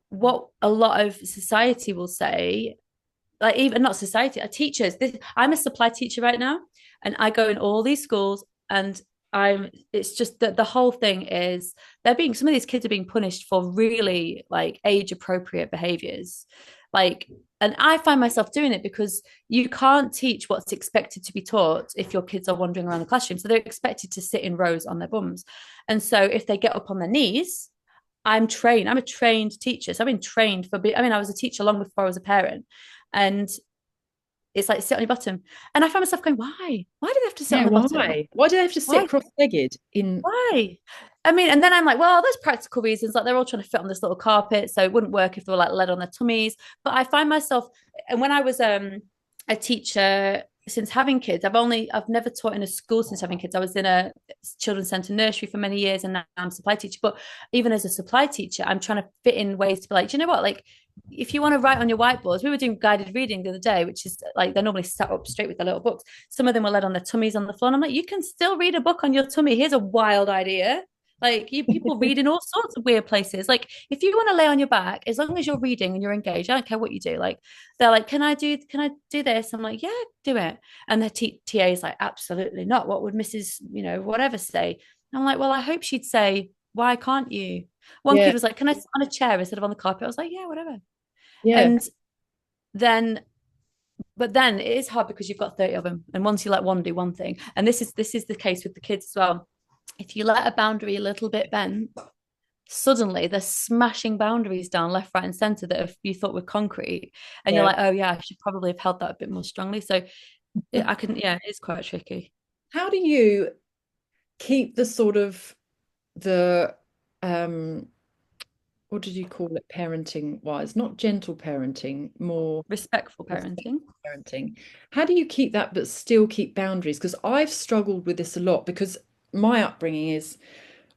what a lot of society will say, like even not society, teachers. I'm a supply teacher right now, and I go in all these schools, and it's just that the whole thing is some of these kids are being punished for really like age appropriate behaviors. Like, and I find myself doing it because you can't teach what's expected to be taught if your kids are wandering around the classroom. So they're expected to sit in rows on their bums. And so if they get up on their knees, I'm trained. I'm a trained teacher. So I've been trained I was a teacher long before I was a parent. And it's like, sit on your bottom. And I found myself going, why? Why do they have to sit on Yeah, the bottom? why? Why do they have to sit Why? cross-legged in? Why? I mean, and then I'm like, well, there's practical reasons. Like, they're all trying to fit on this little carpet, so it wouldn't work if they were like led on their tummies. But I find myself, and when I was a teacher, since having kids, I've never taught in a school since having kids. I was in a children's centre nursery for many years, and now I'm a supply teacher. But even as a supply teacher, I'm trying to fit in ways to be like, do you know what? Like, if you want to write on your whiteboards, we were doing guided reading the other day, which is like they're normally sat up straight with their little books. Some of them were led on their tummies on the floor. And I'm like, you can still read a book on your tummy. Here's a wild idea. Like, people read in all sorts of weird places. Like, if you want to lay on your back, as long as you're reading and you're engaged, I don't care what you do. Like, they're like, can I do this? I'm like, yeah, do it. And the TA is like, absolutely not. What would Mrs. Whatever say? I'm like, well, I hope she'd say, why can't you? One Yeah, kid was like, can I sit on a chair instead of on the carpet? I was like, yeah, whatever. yeah, And then but then it is hard because you've got 30 of them, and once you let one do one thing, and this is the case with the kids as well, if you let a boundary a little bit bend, suddenly they're smashing boundaries down left, right, and center that you thought were concrete, and you're yeah. like, oh yeah, I should probably have held that a bit more strongly. So yeah, it's quite tricky. How do you keep the sort of the um what did you call it parenting wise? Not gentle parenting, more Respectful respectful parenting. parenting. How do you keep that but still keep boundaries? Because I've struggled with this a lot because my upbringing is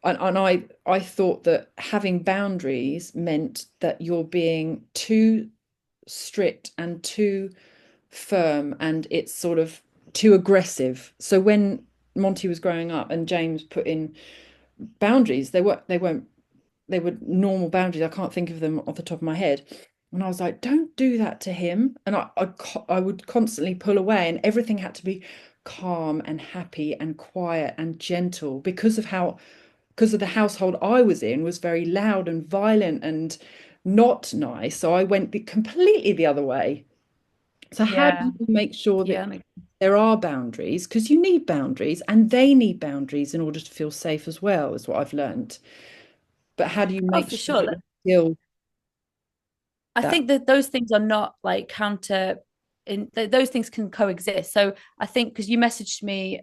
and I thought that having boundaries meant that you're being too strict and too firm and it's sort of too aggressive. So when Monty was growing up and James put in boundaries, they weren't. they were normal boundaries. I can't think of them off the top of my head. And I was like, don't do that to him. And I would constantly pull away, and everything had to be calm and happy and quiet and gentle because of the household I was in was very loud and violent and not nice. So I went completely the other way. So how do Yeah. you make sure Yeah. that there are boundaries? Because you need boundaries and they need boundaries in order to feel safe as well, is what I've learned. But how do you Oh, make for sure sure. that you feel I that? think that those things are not like counter those things can coexist. So I think because you messaged me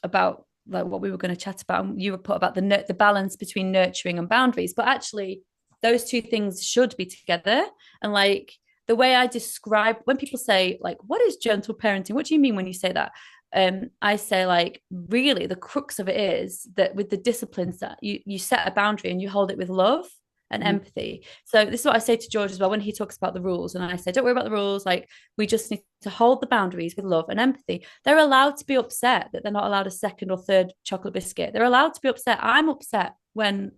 about like what we were going to chat about, and you were put about the balance between nurturing and boundaries, but actually those two things should be together. And like the way I describe when people say like what is gentle parenting, what do you mean when you say that? I say like really the crux of it is that with the disciplines that you set a boundary and you hold it with love and Mm. empathy. So this is what I say to George as well when he talks about the rules. And I say, don't worry about the rules. Like we just need to hold the boundaries with love and empathy. They're allowed to be upset that they're not allowed a second or third chocolate biscuit. They're allowed to be upset. I'm upset when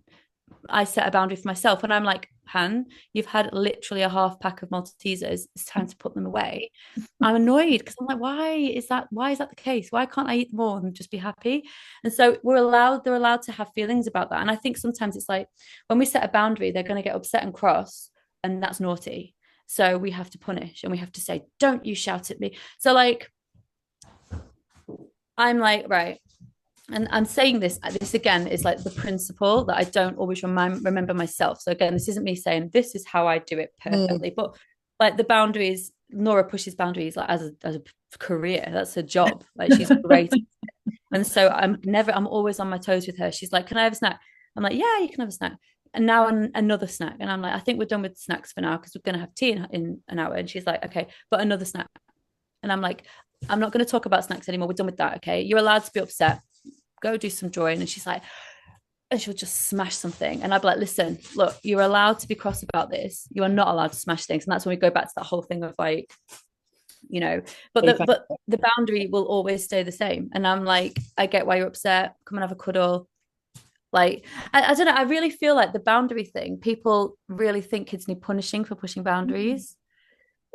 I set a boundary for myself and I'm like, Han, you've had literally a half pack of Maltesers. It's time to put them away. I'm annoyed because I'm like, why is that the case? Why can't I eat more and just be happy? And so they're allowed to have feelings about that. And I think sometimes it's like when we set a boundary, they're going to get upset and cross, and that's naughty. So we have to punish and we have to say, don't you shout at me. So like I'm like, right, and I'm saying this again is like the principle that I don't always remember myself. So again, this isn't me saying this is how I do it Mm. perfectly, but like the boundaries, Laura pushes boundaries like as a career. That's her job. Like she's great. And so I'm always on my toes with her. She's like, can I have a snack? I'm like, yeah, you can have a snack. And now another snack. And I'm like, I think we're done with snacks for now because we're going to have tea in an hour. And she's like, okay, but another snack. And I'm like, I'm not going to talk about snacks anymore. We're done with that. Okay. You're allowed to be upset. Go do some drawing. And she's like, and she'll just smash something. And I'd be like, listen, look, you're allowed to be cross about this. You are not allowed to smash things. And that's when we go back to that whole thing of like, you know, but the boundary will always stay the same. And I'm like, I get why you're upset. Come and have a cuddle. Like, I don't know. I really feel like the boundary thing, people really think kids need punishing for pushing boundaries.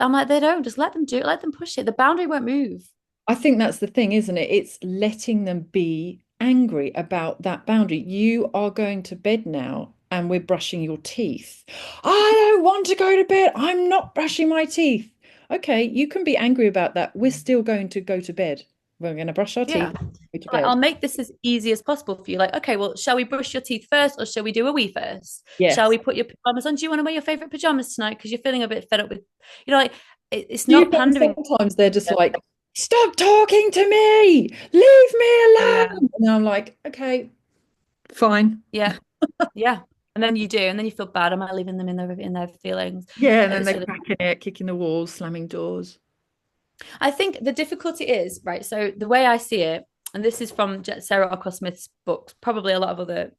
I'm like, they don't. Just let them do it. Let them push it. The boundary won't move. I think that's the thing, isn't it? It's letting them be angry about that boundary. You are going to bed now and we're brushing your teeth. I don't want to go to bed. I'm not brushing my teeth. Okay, you can be angry about that. We're still going to go to bed. We're going to brush our teeth, Yeah. go to Like, I'll bed. make this as easy as possible for you. Like, okay, well, shall we brush your teeth first or shall we do a wee first? Shall Yes. we put your pajamas on? Do you want to wear your favorite pajamas tonight? Because you're feeling a bit fed up with, like, it's Do you not find pandering. sometimes they're just like, stop talking to me, leave me Yeah. alone. And I'm like, okay, fine. Yeah. Yeah. And then you do. And then you feel bad. Am I leaving them in their feelings? Yeah, and And then it's they're really, cracking it, kicking the walls, slamming doors. I think the difficulty is, right. So the way I see it, and this is from Sarah Ockoff Smith's books, probably a lot of other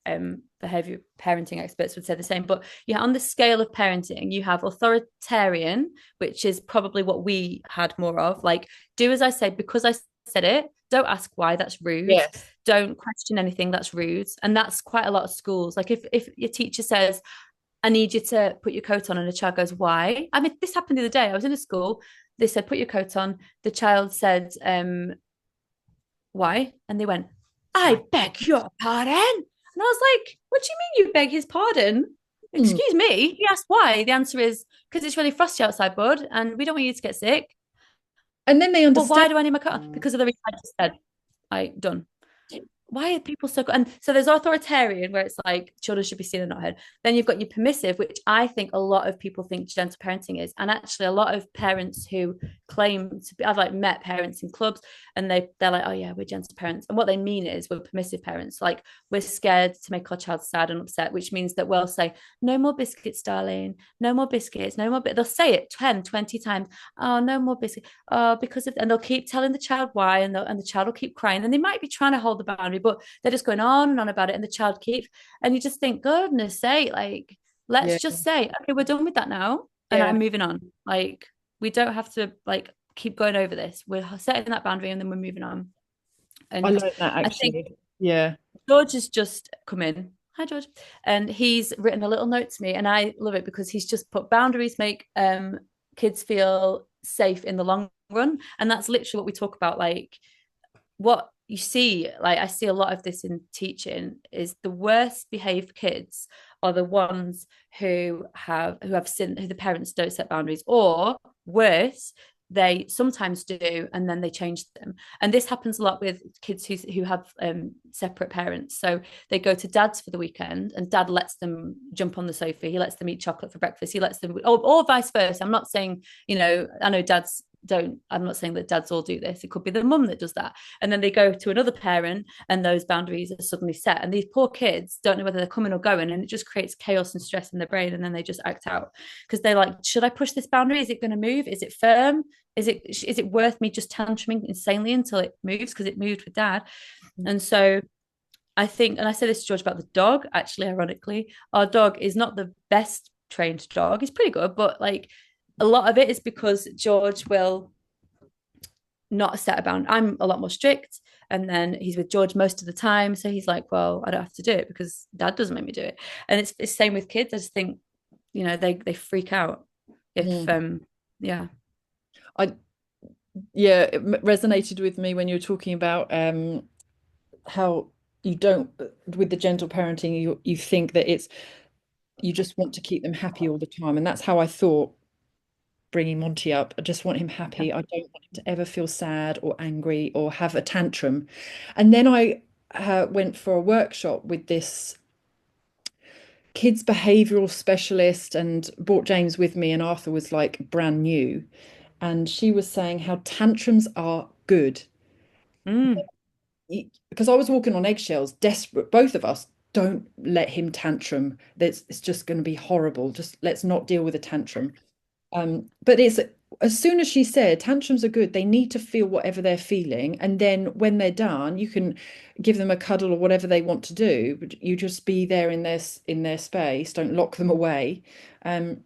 behavior parenting experts would say the same. But yeah, on the scale of parenting, you have authoritarian, which is probably what we had more of. Like, do as I say because I said it. Don't ask why. That's rude. Yes. Don't question anything. That's rude. And that's quite a lot of schools. Like if your teacher says, I need you to put your coat on. And the child goes, why? I mean, this happened the other day. I was in a school. They said, put your coat on. The child said, why? And they went, I beg your pardon. And I was like, what do you mean you beg his pardon? Hmm. Excuse me. He asked why. The answer is, because it's really frosty outside, bud, and we don't want you to get sick. And then they Well, understand. why do I need my coat on? Because of the reason I just said. I done. Why are people so good? And so there's authoritarian where it's like children should be seen and not heard. Then you've got your permissive, which I think a lot of people think gentle parenting is. And actually a lot of parents who claim to be, I've like met parents in clubs and they're like, oh yeah, we're gentle parents. And what they mean is we're permissive parents. Like we're scared to make our child sad and upset, which means that we'll say, no more biscuits, darling. No more biscuits. No more. They'll say it 10, 20 times. Oh, no more biscuits. Oh, because of, and they'll keep telling the child why, and the child will keep crying. And they might be trying to hold the boundary, but they're just going on and on about it, and the child keeps. And you just think, goodness sake, like Yeah, let's just say, okay, we're done with that now, and yeah. I'm moving on. Like we don't have to like keep going over this. We're setting that boundary, and then we're moving on. I And learned that I think actually. Yeah. George has just come in. Hi George. And he's written a little note to me, and I love it because he's just put boundaries make kids feel safe in the long run. And that's literally what we talk about. Like what you see, like I see a lot of this in teaching, is the worst behaved kids are the ones who have sin, who the parents don't set boundaries, or worse, they sometimes do and then they change them. And this happens a lot with kids who have separate parents. So they go to dad's for the weekend and dad lets them jump on the sofa, he lets them eat chocolate for breakfast, he lets them, or vice versa. I'm not saying, I know dads don't, I'm not saying that dads all do this, it could be the mum that does that, and then they go to another parent and those boundaries are suddenly set, and these poor kids don't know whether they're coming or going, and it just creates chaos and stress in their brain, and then they just act out because they're like, should I push this boundary, is it going to move, is it firm, is it worth me just tantruming insanely until it moves because it moved with dad? And so I think, and I said this to George about the dog, actually, ironically, our dog is not the best trained dog. He's pretty good, but like a lot of it is because George will not set a bound. I'm a lot more strict. And then he's with George most of the time. So he's like, well, I don't have to do it because dad doesn't make me do it. And it's the same with kids. I just think, they freak out if Mm. yeah. I Yeah, it resonated with me when you were talking about how you don't, with the gentle parenting, you think that it's, you just want to keep them happy all the time, and that's how I thought bringing Monty up. I just want him Yeah. happy. I don't want him to ever feel sad or angry or have a tantrum. And then I went for a workshop with this kids behavioral specialist and brought James with me, and Arthur was like brand new, and she was saying how tantrums are good. Mm, Because I was walking on eggshells, desperate, both of us. Don't let him tantrum. That's It's just going to be horrible. Just let's not deal with a tantrum. But it's, as soon as she said tantrums are good, they need to feel whatever they're feeling, and then when they're done, you can give them a cuddle or whatever they want to do. But you just be there in their space. Don't lock them away. Um,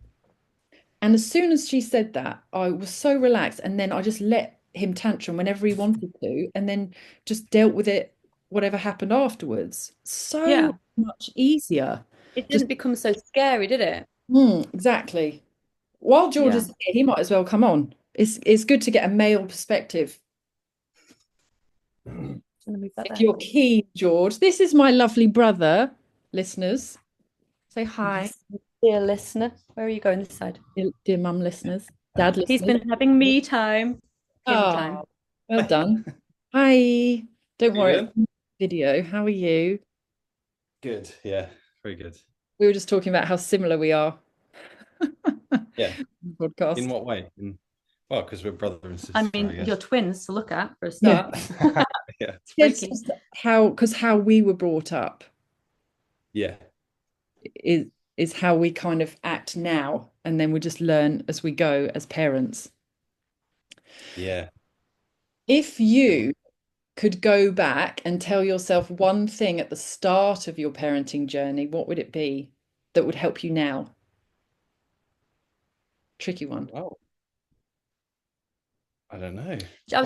and as soon as she said that, I was so relaxed. And then I just let him tantrum whenever he wanted to, and then just dealt with it, whatever happened afterwards. yeah. So much easier. It Just, didn't become so scary, did it? exactly. While George Yeah. is here, he might as well come on. It's good to get a male perspective. Gonna move that If there. you're keen, George, this is my lovely brother, listeners. Say hi, Yes. Dear listener, where are you going this side? dear mum listeners, dad He's listeners. been having me time, him Oh, time. well done. Hi. Don't You worry, it's doing? video. How are you? Good. Yeah, very good. We were just talking about how similar we are. Yeah. In Podcast. what way? Well, because we're brother and I sister, I mean, you're guess. twins to look at for a Yeah. start. Yeah. It's It's freaky. just how, because how we were brought up Yeah. is is how we kind of act now, and then we just learn as we go as parents. Yeah. If you could go back and tell yourself one thing at the start of your parenting journey, what would it be that would help you now? Tricky one. Well, I don't know. What? I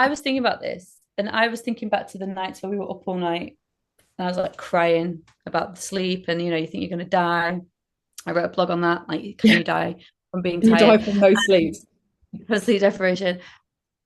was thinking about this, and I was thinking back to the nights where we were up all night, and I was like crying about the sleep, and you think you're going to die. I wrote a blog on that, like, can Yeah, you die from being you die tired? from no sleep. For sleep deprivation.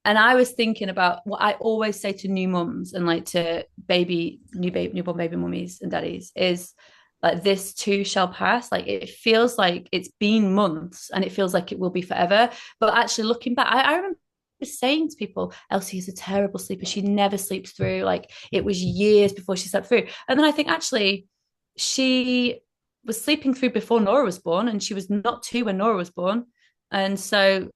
And I was thinking about what I always say to new mums and like to newborn baby mummies and daddies is like, this too shall pass. Like it feels like it's been months and it feels like it will be forever. But actually looking back, I remember saying to people, Elsie is a terrible sleeper. She never sleeps through. Like it was years before she slept through. And then I think actually she was sleeping through before Nora was born, and she was not two when Nora was born. And so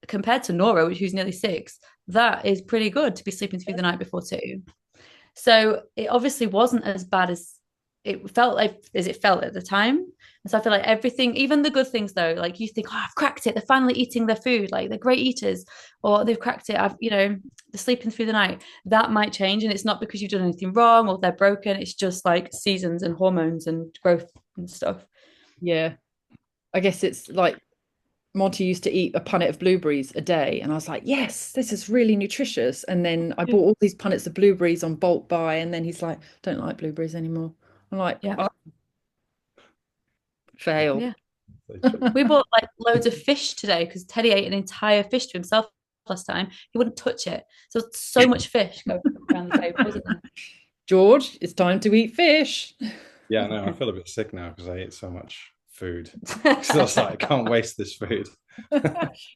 compared to Nora, who's nearly six, that is pretty good to be sleeping through the night before two. So it obviously wasn't as bad as it felt at the time. And so I feel like everything, even the good things though, like you think, oh, I've cracked it. They're finally eating their food. Like they're great eaters, or they've cracked it. They're sleeping through the night. That might change. And it's not because you've done anything wrong or they're broken. It's just like seasons and hormones and growth and stuff. Yeah. I guess it's like Monty used to eat a punnet of blueberries a day, and I was like, yes, this is really nutritious. And then I bought all these punnets of blueberries on bulk buy, and then he's like, don't like blueberries anymore. I'm like, Yeah. oh, fail. Yeah. We bought like loads of fish today because Teddy ate an entire fish to himself last time. He wouldn't touch it. So much fish going around the table, wasn't there? George, it's time to eat fish. Yeah, no, I feel a bit sick now because I ate so much food. Because I was like, I can't waste this food.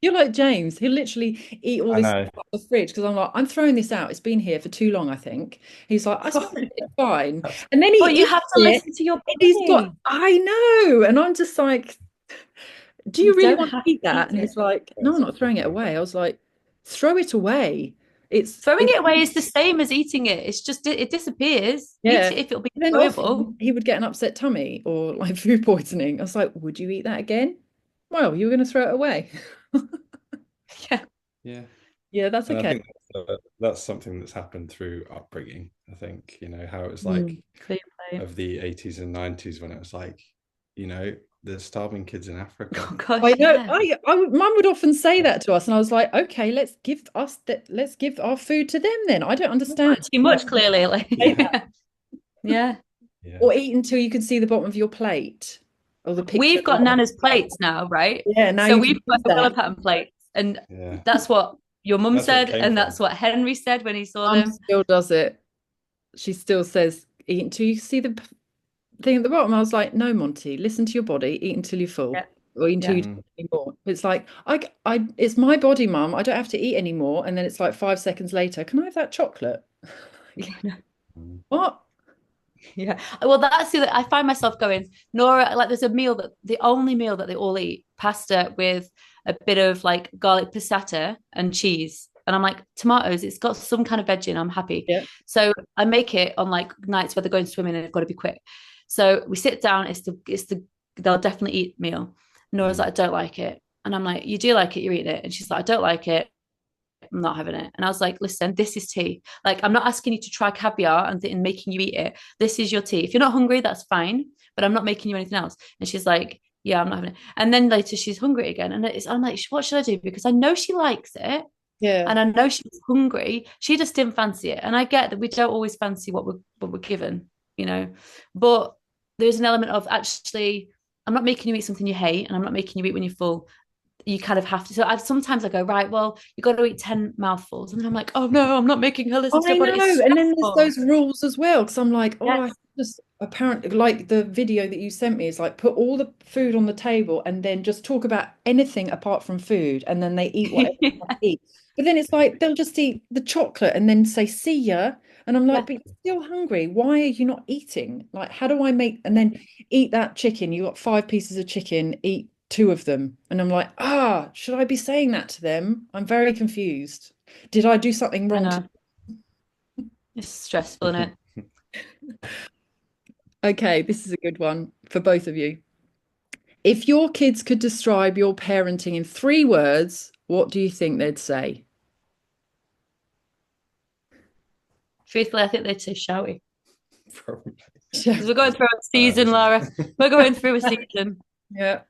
You're like James. He'll literally eat all I this know. stuff out of the fridge because I'm like, I'm throwing this out. It's been here for too long, I think. He's like, I smell it, it's fine. And then he But you eats have to it listen to your and he's got, body. I know. And I'm just like, do you You really don't want to have eat to that? eat And it. he's like, no, I'm not throwing it away. I was like, throw it away. Throwing It's it away is the same as eating it. It's just it disappears. Eat yeah. it if it'll be Then enjoyable. often he would get an upset tummy or like food poisoning. I was like, would you eat that again? Well, you were going to throw it away. Yeah. Yeah. Yeah, that's And I okay. think that's something that's happened through upbringing. I think, how it was like Mm. Clean plate. of the 80s and 90s when it was like, the starving kids in Africa. Oh I gosh, know. yeah. Mum would often say that to us, and I was like, okay, let's give our food to them then. I don't understand. Too much, clearly. Like, Yeah. yeah. Yeah. Or eat until you can see the bottom of your plate, or the picture. We've got Nana's plates now, right? Yeah, now So you can we've got use Willa that. pattern plates, and Yeah. that's what your mum That's where it said, came and from. that's what Henry said when he saw Mum them. still does it. She still says, eat until you see the thing at the bottom. I was like, no, Monty, listen to your body, eat until you're full, Yeah, or eat until yeah. you don't eat anymore. It's like, it's my body, Mum. I don't have to eat anymore. And then it's like 5 seconds later, can I have that chocolate? Mm. What? Yeah. Well, that's the I find myself going, Nora, like there's a meal that the only meal that they all eat, pasta with a bit of like garlic passata and cheese. And I'm like, tomatoes, it's got some kind of veg in, I'm happy. Yeah. So I make it on like nights where they're going swimming and they've got to be quick. So we sit down, they'll definitely eat meal. Nora's like, I don't like it. And I'm like, you do like it, you're eating it. And she's like, I don't like it. I'm not having it. And I was like, listen, this is tea. Like, I'm not asking you to try caviar and making you eat it. This is your tea. If you're not hungry, that's fine, but I'm not making you anything else. And she's like, yeah, I'm not having it. And then later she's hungry again. And I'm like, what should I do? Because I know she likes it. Yeah. And I know she's hungry. She just didn't fancy it. And I get that we don't always fancy what we're given, But there's an element of actually, I'm not making you eat something you hate, and I'm not making you eat when you're full. You kind of have to. So sometimes I go, right, well, you got to eat 10 mouthfuls. And then I'm like, oh no, I'm not making her listen to I her body. It's know. And then there's stressful. those rules as well. Because I'm like, oh, I Yes. just apparently like the video that you sent me is like put all the food on the table and then just talk about anything apart from food. And then they eat whatever they want to eat. But then it's like they'll just eat the chocolate and then say, see ya. And I'm like, Yeah, but you're still hungry. Why are you not eating? Like, how do I make and then eat that chicken? You got 5 pieces of chicken, eat two of them. And I'm like, should I be saying that to them? I'm very confused. Did I do something I wrong to know. It's stressful, isn't it? Okay, this is a good one for both of you. If your kids could describe your parenting in 3 words, what do you think they'd say? Truthfully, I think they'd say shouty. Probably. Because we're going through a season, Laura. We're going through a season. Yeah.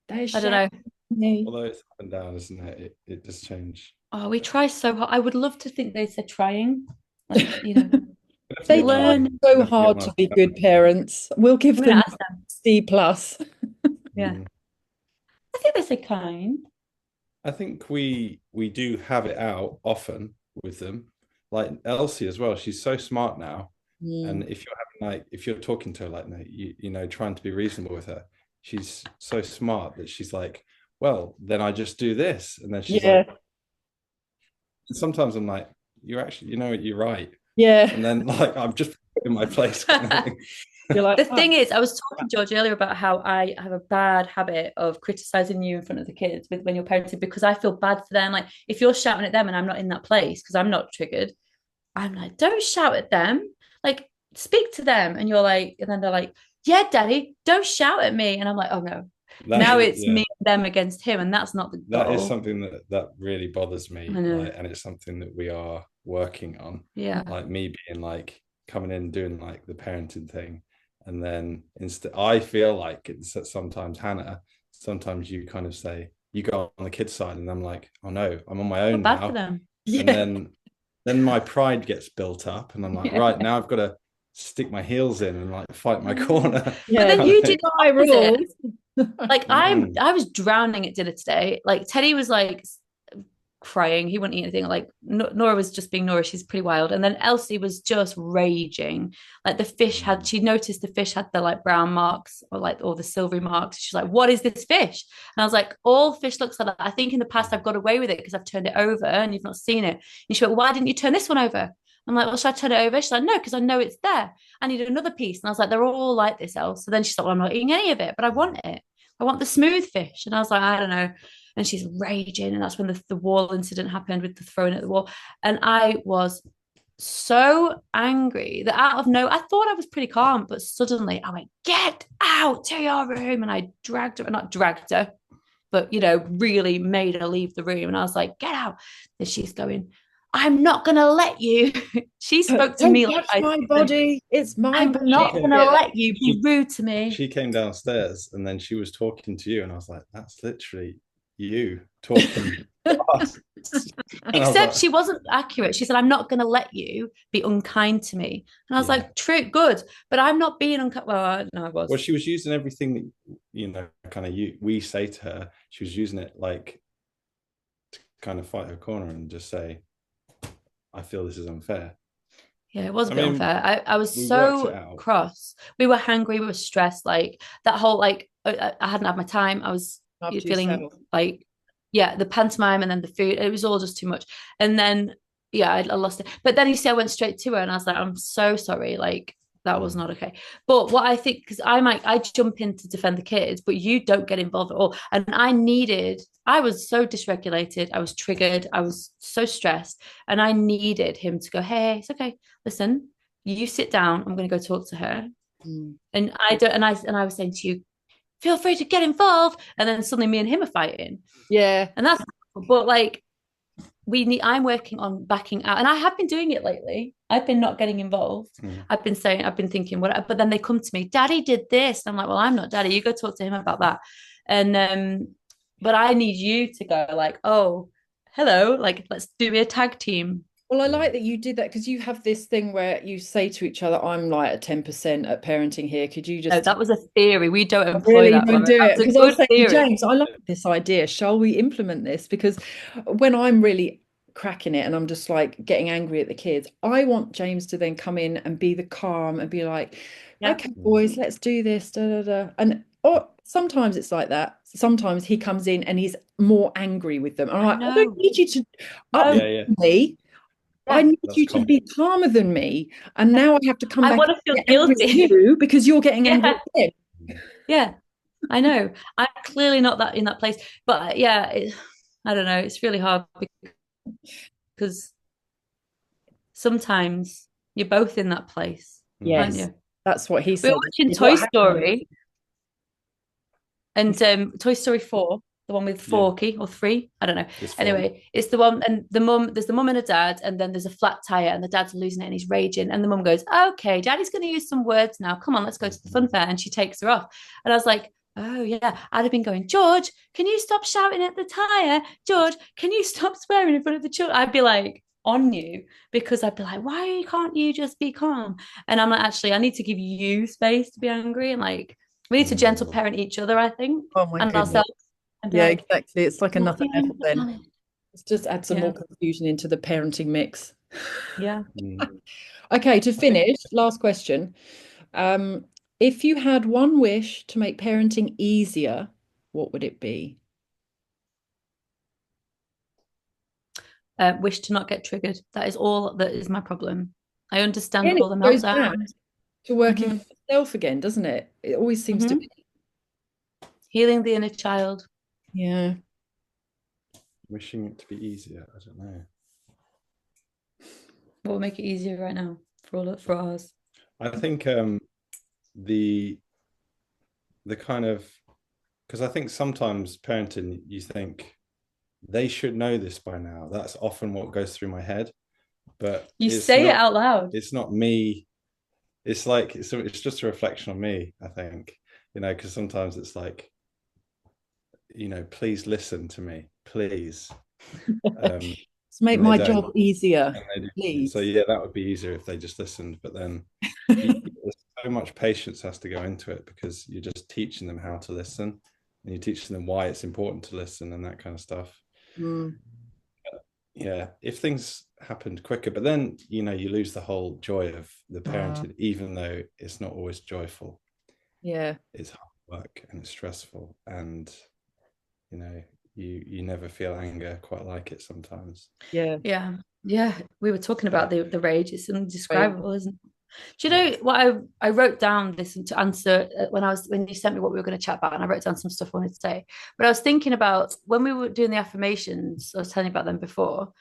They're I don't know. shouting. Although it's up and down, isn't it? It does change. Oh, we try so hard. I would love to think they said trying. Like, They try learn. so hard to be good parents. We'll give I'm going them to ask them. C plus. Yeah. Mm. I think they say kind. I think we do have it out often with them. Like Elsie as well. She's so smart now. And if you're if you're talking to her like that, trying to be reasonable with her, she's so smart that she's like, well, then I just do this. And then she's Yeah. like, and sometimes I'm like, you're right. Yeah. And then like I'm just in my place. You're like, The thing is, I was talking to George earlier about how I have a bad habit of criticizing you in front of the kids when you're parenting because I feel bad for them. Like if you're shouting at them and I'm not in that place because I'm not triggered, I'm like, don't shout at them. Like speak to them. And you're like, and then they're like, yeah, daddy, don't shout at me. And I'm like, oh no. Now it's me and them against him, and that's not the goal. That is something that really bothers me. I know. And it's something that we are working on. Yeah. Like me being like coming in doing like the parenting thing. And then I feel like it's sometimes Hannah, sometimes you kind of say, you go on the kids' side, and I'm like, oh no, I'm on my own bad now. for them. And then my pride gets built up, and I'm like, right, now I've got to stick my heels in and like fight my corner. But Yeah, then kind of you thing. did the my opposite. rules. Like Mm. I was drowning at dinner today. Like Teddy was like crying. He wouldn't eat anything. Like Nora was just being Nora. She's pretty wild. And then Elsie was just raging. Like the fish had, she noticed the fish had the like brown marks or like all the silvery marks. She's like, what is this fish? And I was like, all fish looks like that. I think in the past I've got away with it because I've turned it over and you've not seen it. And she went, well, why didn't you turn this one over? I'm like, well, should I turn it over? She's like, no, because I know it's there. I need another piece. And I was like, they're all like this, else. So then she's like, well, I'm not eating any of it, but I want it. I want the smooth fish. And I was like, I don't know. And she's raging. And that's when the wall incident happened with the throwing at the wall. And I was so angry that out of no, I thought I was pretty calm, but suddenly I went, get out to your room. And I dragged her, not dragged her, but, you know, really made her leave the room. And I was like, get out. And she's going, I'm not going to let you. She spoke to Don't me like touch I my said, body. It's my I'm She not body. going came, to Yeah. let you be rude to me. she came downstairs and then she was talking to you, and I was like, that's literally you talking to us. And I was Except like, she wasn't accurate. She said, I'm not going to let you be unkind to me. And I was yeah. like, true, good. But I'm not being unkind. Well, no, I was. Well, she was using everything that, kind of we say to her. She was using it like to kind of fight her corner and just say, I feel this is unfair. Yeah, it was a I bit mean, unfair. I was we worked it so out. cross. We were hungry. We were stressed. Like that whole, like, I hadn't had my time. I was After feeling yourself. like, yeah, the pantomime and then the food. It was all just too much. And then, yeah, I lost it. But then you see, I went straight to her and I was like, I'm so sorry. Like, that was not okay. But what I think, because I jump in to defend the kids, but you don't get involved at all. And I was so dysregulated. I was triggered. I was so stressed. And I needed him to go, hey, it's okay. Listen, you sit down. I'm going to go talk to her. Mm. And I don't, and I was saying to you, feel free to get involved. And then suddenly me and him are fighting. Yeah. And that's, but like, I'm working on backing out, and I have been doing it lately. I've been not getting involved. I've been thinking what, but then they come to me, daddy did this, and I'm like, well, I'm not daddy, you go talk to him about that. And but I need you to go like, oh, hello, like, let's do a tag team. Well, I like that you did that because you have this thing where you say to each other, I'm like at 10% at parenting here. Could you No, just that was a theory. We don't employ really that, don't Lauren. do it? That's a Because I was good saying to theory. James, I like this idea. Shall we implement this? Because when I'm really cracking it and I'm just like getting angry at the kids, I want James to then come in and be the calm and be like, Yeah, okay, boys, let's do this. Da, da, da. And or sometimes it's like that. Sometimes he comes in and he's more angry with them. And I'm I like, I don't know. need you to up No, Yeah, yeah, me. I yeah, need that's you to common. be calmer than me. And yeah. now I have to come I back want and to feel get angry at guilty. you because you're getting angry Yeah, at him. yeah. I know. I'm clearly not that in that place, but yeah, I don't know. It's really hard because sometimes you're both in that place, aren't Yes, you? that's what he We were said. watching Is Toy what happened. Story and Toy Story 4, the one with Yeah, Forky or 3, I don't know. it's four. Anyway, it's the one, and there's the mum and a dad, and then there's a flat tire, and the dad's losing it and he's raging. And the mum goes, okay, daddy's going to use some words now. Come on, let's go to the fun fair. And she takes her off. And I was like, oh, yeah. I'd have been going, George, can you stop shouting at the tire? George, can you stop swearing in front of the children? I'd be like, on you, because I'd be like, why can't you just be calm? And I'm like, actually, I need to give you space to be angry. And like, we need to gentle parent each other, I think, Oh my and goodness. ourselves, and be Yeah, like, exactly. It's like not another feeling level the then. panic. Let's just add some Yeah, more confusion into the parenting mix. yeah. Okay, to I think finish, last question. If you had one wish to make parenting easier, what would it be? Wish to not get triggered. That is all that is my problem. I understand Again, it all the goes back meltdowns. to working Hmm. on yourself again, doesn't it? It always seems to Hmm. be. Healing the inner child. Yeah. wishing it to be easier. I don't know. What will make it easier right now for us? I think the kind of, because I think sometimes parenting, you think they should know this by now. That's often what goes through my head, but You say it out loud. it's not me. It's like it's just a reflection on me, I think, because sometimes it's like, please listen to me, please. To make and they my don't. job easier, And they do. So please. yeah, that would be easier if they just listened. But then there's so much patience has to go into it because you're just teaching them how to listen and you're teaching them why it's important to listen and that kind of stuff. Mm. Yeah, if things happened quicker, but then you lose the whole joy of the parenting, even though it's not always joyful. Yeah. It's hard work and it's stressful, and you never feel anger quite like it sometimes. Yeah. Yeah. We were talking about the rage. It's indescribable, isn't it? Do you know Yeah. what I wrote down this to answer when you sent me what we were going to chat about, and I wrote down some stuff I wanted to say. But I was thinking about when we were doing the affirmations, I was telling you about them before.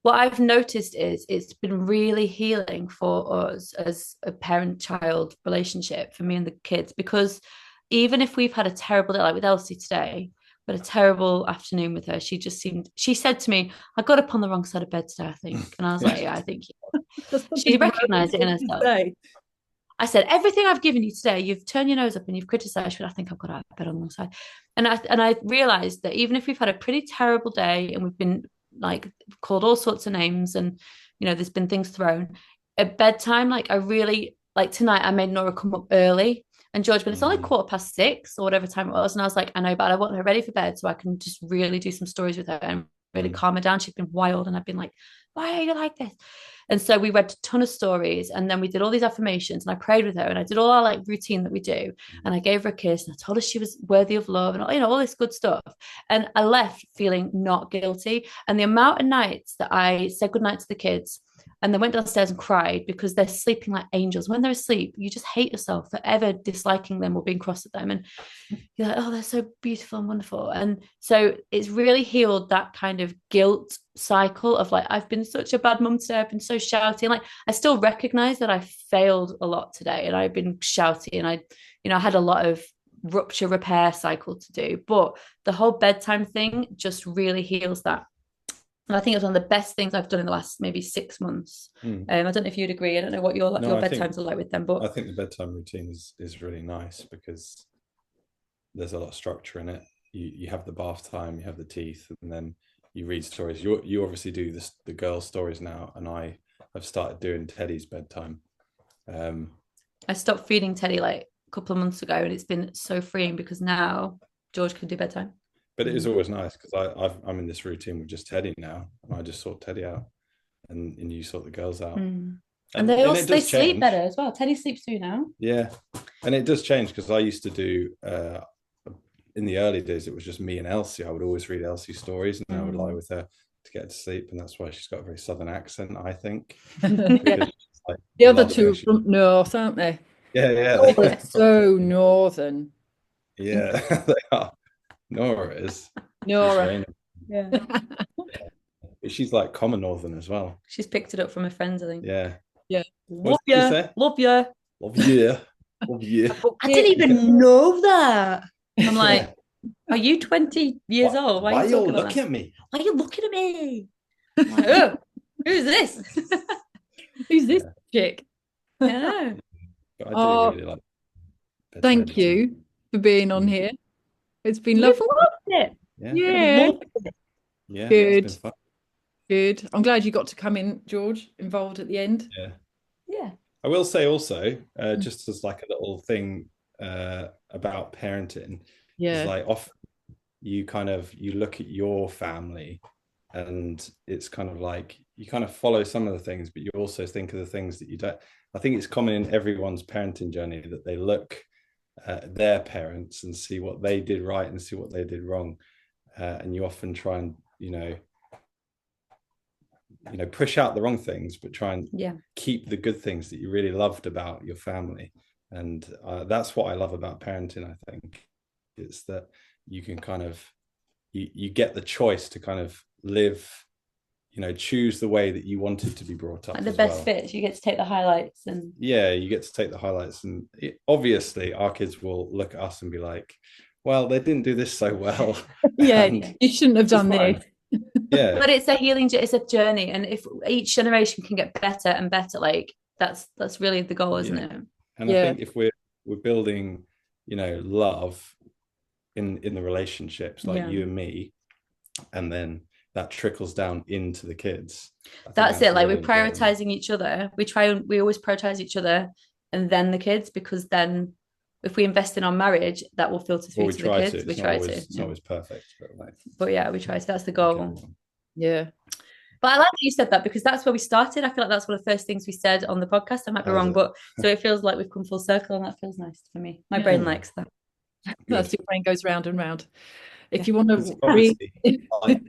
What I've noticed is it's been really healing for us as a parent-child relationship for me and the kids, because even if we've had a terrible day, like with Elsie today, but a terrible afternoon with her, she said to me, I got up on the wrong side of bed today, I think. And I was like, yeah, I think That's she something random recognized it in to herself. say. I said, everything I've given you today, you've turned your nose up and you've criticized, but I think I've got out of bed on the wrong side. And I realized that even if we've had a pretty terrible day and we've been like called all sorts of names and there's been things thrown at bedtime, like I really like tonight I made Nora come up early, and George, but it's only 6:15 or whatever time it was, and I was like, I know, but I want her ready for bed so I can just really do some stories with her and really calm her down. She's been wild, and I've been like, why are you like this? And so we read a ton of stories, and then we did all these affirmations, and I prayed with her, and I did all our like routine that we do, and I gave her a kiss, and I told her she was worthy of love, and all this good stuff. And I left feeling not guilty. And the amount of nights that I said goodnight to the kids, and they went downstairs and cried because they're sleeping like angels. When they're asleep, you just hate yourself for ever disliking them or being cross at them. And you're like, oh, they're so beautiful and wonderful. And so it's really healed that kind of guilt cycle of like, I've been such a bad mum today. I've been so shouty. And like, I still recognize that I failed a lot today and I've been shouty, and I had a lot of rupture repair cycle to do. But the whole bedtime thing just really heals that. And I think it was one of the best things I've done in the last maybe 6 months. I don't know if you'd agree. I don't know what your No, bedtimes are like with them, but I think the bedtime routine is really nice because there's a lot of structure in it. You have the bath time, you have the teeth, and then you read stories. You obviously do the girls' stories now, and I have started doing Teddy's bedtime. I stopped feeding Teddy like a couple of months ago, and it's been so freeing because now George can do bedtime. But it is always nice because I'm in this routine with just Teddy now, and I just sort Teddy out, and you sort the girls out. And they sleep better as well. Teddy sleeps too now. Yeah, and it does change because I used to do in the early days it was just me and Elsie. I would always read Elsie stories, and I would lie with her to get to sleep, and that's why she's got a very southern accent, I think. Yeah. The other two are from north, aren't they? Yeah, oh, they're so northern. Yeah, they are. Nora is. Nora. Yeah. She's like common northern as well. She's picked it up from her friends, I think. Yeah. Yeah. Love you. Love you. Love you. Love you. I didn't even know that. I'm like, are you 20 years old? Why are you looking at me? Why are you looking at me? I'm like, oh, who's this? Who's this chick? I know. But I do really like thank you for being on here. It's been lovely. You've loved it. Yeah. Yeah. Good. It's been fun. Good. I'm glad you got to come in, George, involved at the end. Yeah. I will say also, just as like a little thing about parenting, is like often you look at your family and it's kind of like you kind of follow some of the things, but you also think of the things that you don't. I think it's common in everyone's parenting journey that they look at their parents and see what they did right and see what they did wrong. And you often try and, push out the wrong things, but try and keep the good things that you really loved about your family. And that's what I love about parenting, I think. It's that you can kind of, you get the choice to kind of live, choose the way that you wanted to be brought up. Like the best bits, you get to take the highlights. And yeah, you get to take the highlights. And obviously our kids will look at us and be like, well, they didn't do this so well. Yeah, you shouldn't have done this. Yeah, but it's a healing, it's a journey, and if each generation can get better and better, like that's really the goal, isn't it? And I think if we're building, love in the relationships, like you and me, and then that trickles down into the kids. I think That's that's it. Like we're really important. prioritizing each other. We always prioritize each other and then the kids, because then if we invest in our marriage, that will filter Well, through we to the try to. kids. We try to. It's not Yeah. always perfect, but like, But yeah, we try to. That's the like goal. everyone. Yeah. But I like that you said that, because that's where we started. I feel like that's one of the first things we said on the podcast. I might be How's wrong, it? but so it feels like we've come full circle, and that feels nice for me. My Yeah. brain likes that. That's Good. your brain goes round and round. If Yeah. you want Because to read, obviously, like,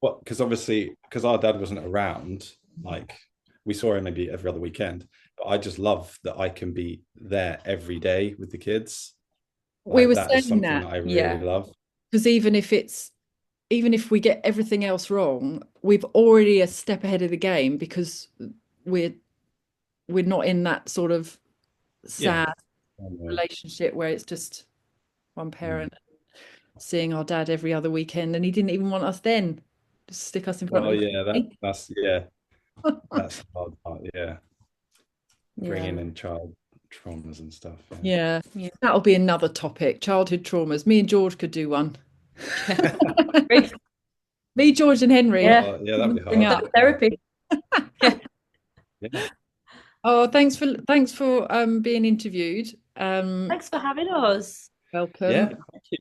what? Because obviously, because our dad wasn't around, like we saw him maybe every other weekend. But I just love that I can be there every day with the kids. we Like were that is saying something that that I really Yeah. love. because even if we get everything else wrong, we've already a step ahead of the game because we're we're not in that sort of Yeah. sad relationship where it's just one Mm. parent seeing our dad every other weekend, and he didn't even want us then. Just stick us in front Well, of yeah, the that's the hard part. Yeah, Yeah. bringing in child traumas and stuff. Yeah, Yeah. that'll be another topic. Childhood traumas. Me and George could do one. Great. Me, George, and Henry. Yeah. Oh, yeah, that'd be Bring hard. up. Therapy. Yeah. Yeah, Oh, thanks for being interviewed. Thanks for having us. yeah. Welcome. Thank you.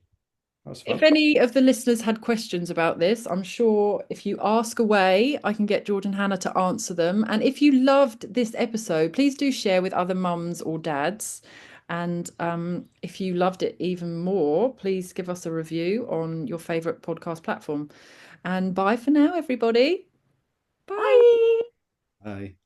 That was If fun. any of the listeners had questions about this, I'm sure if you ask away, I can get George and Hannah to answer them. And if you loved this episode, please do share with other mums or dads. And if you loved it even more, please give us a review on your favorite podcast platform. And bye for now, everybody. Bye. Bye. Bye.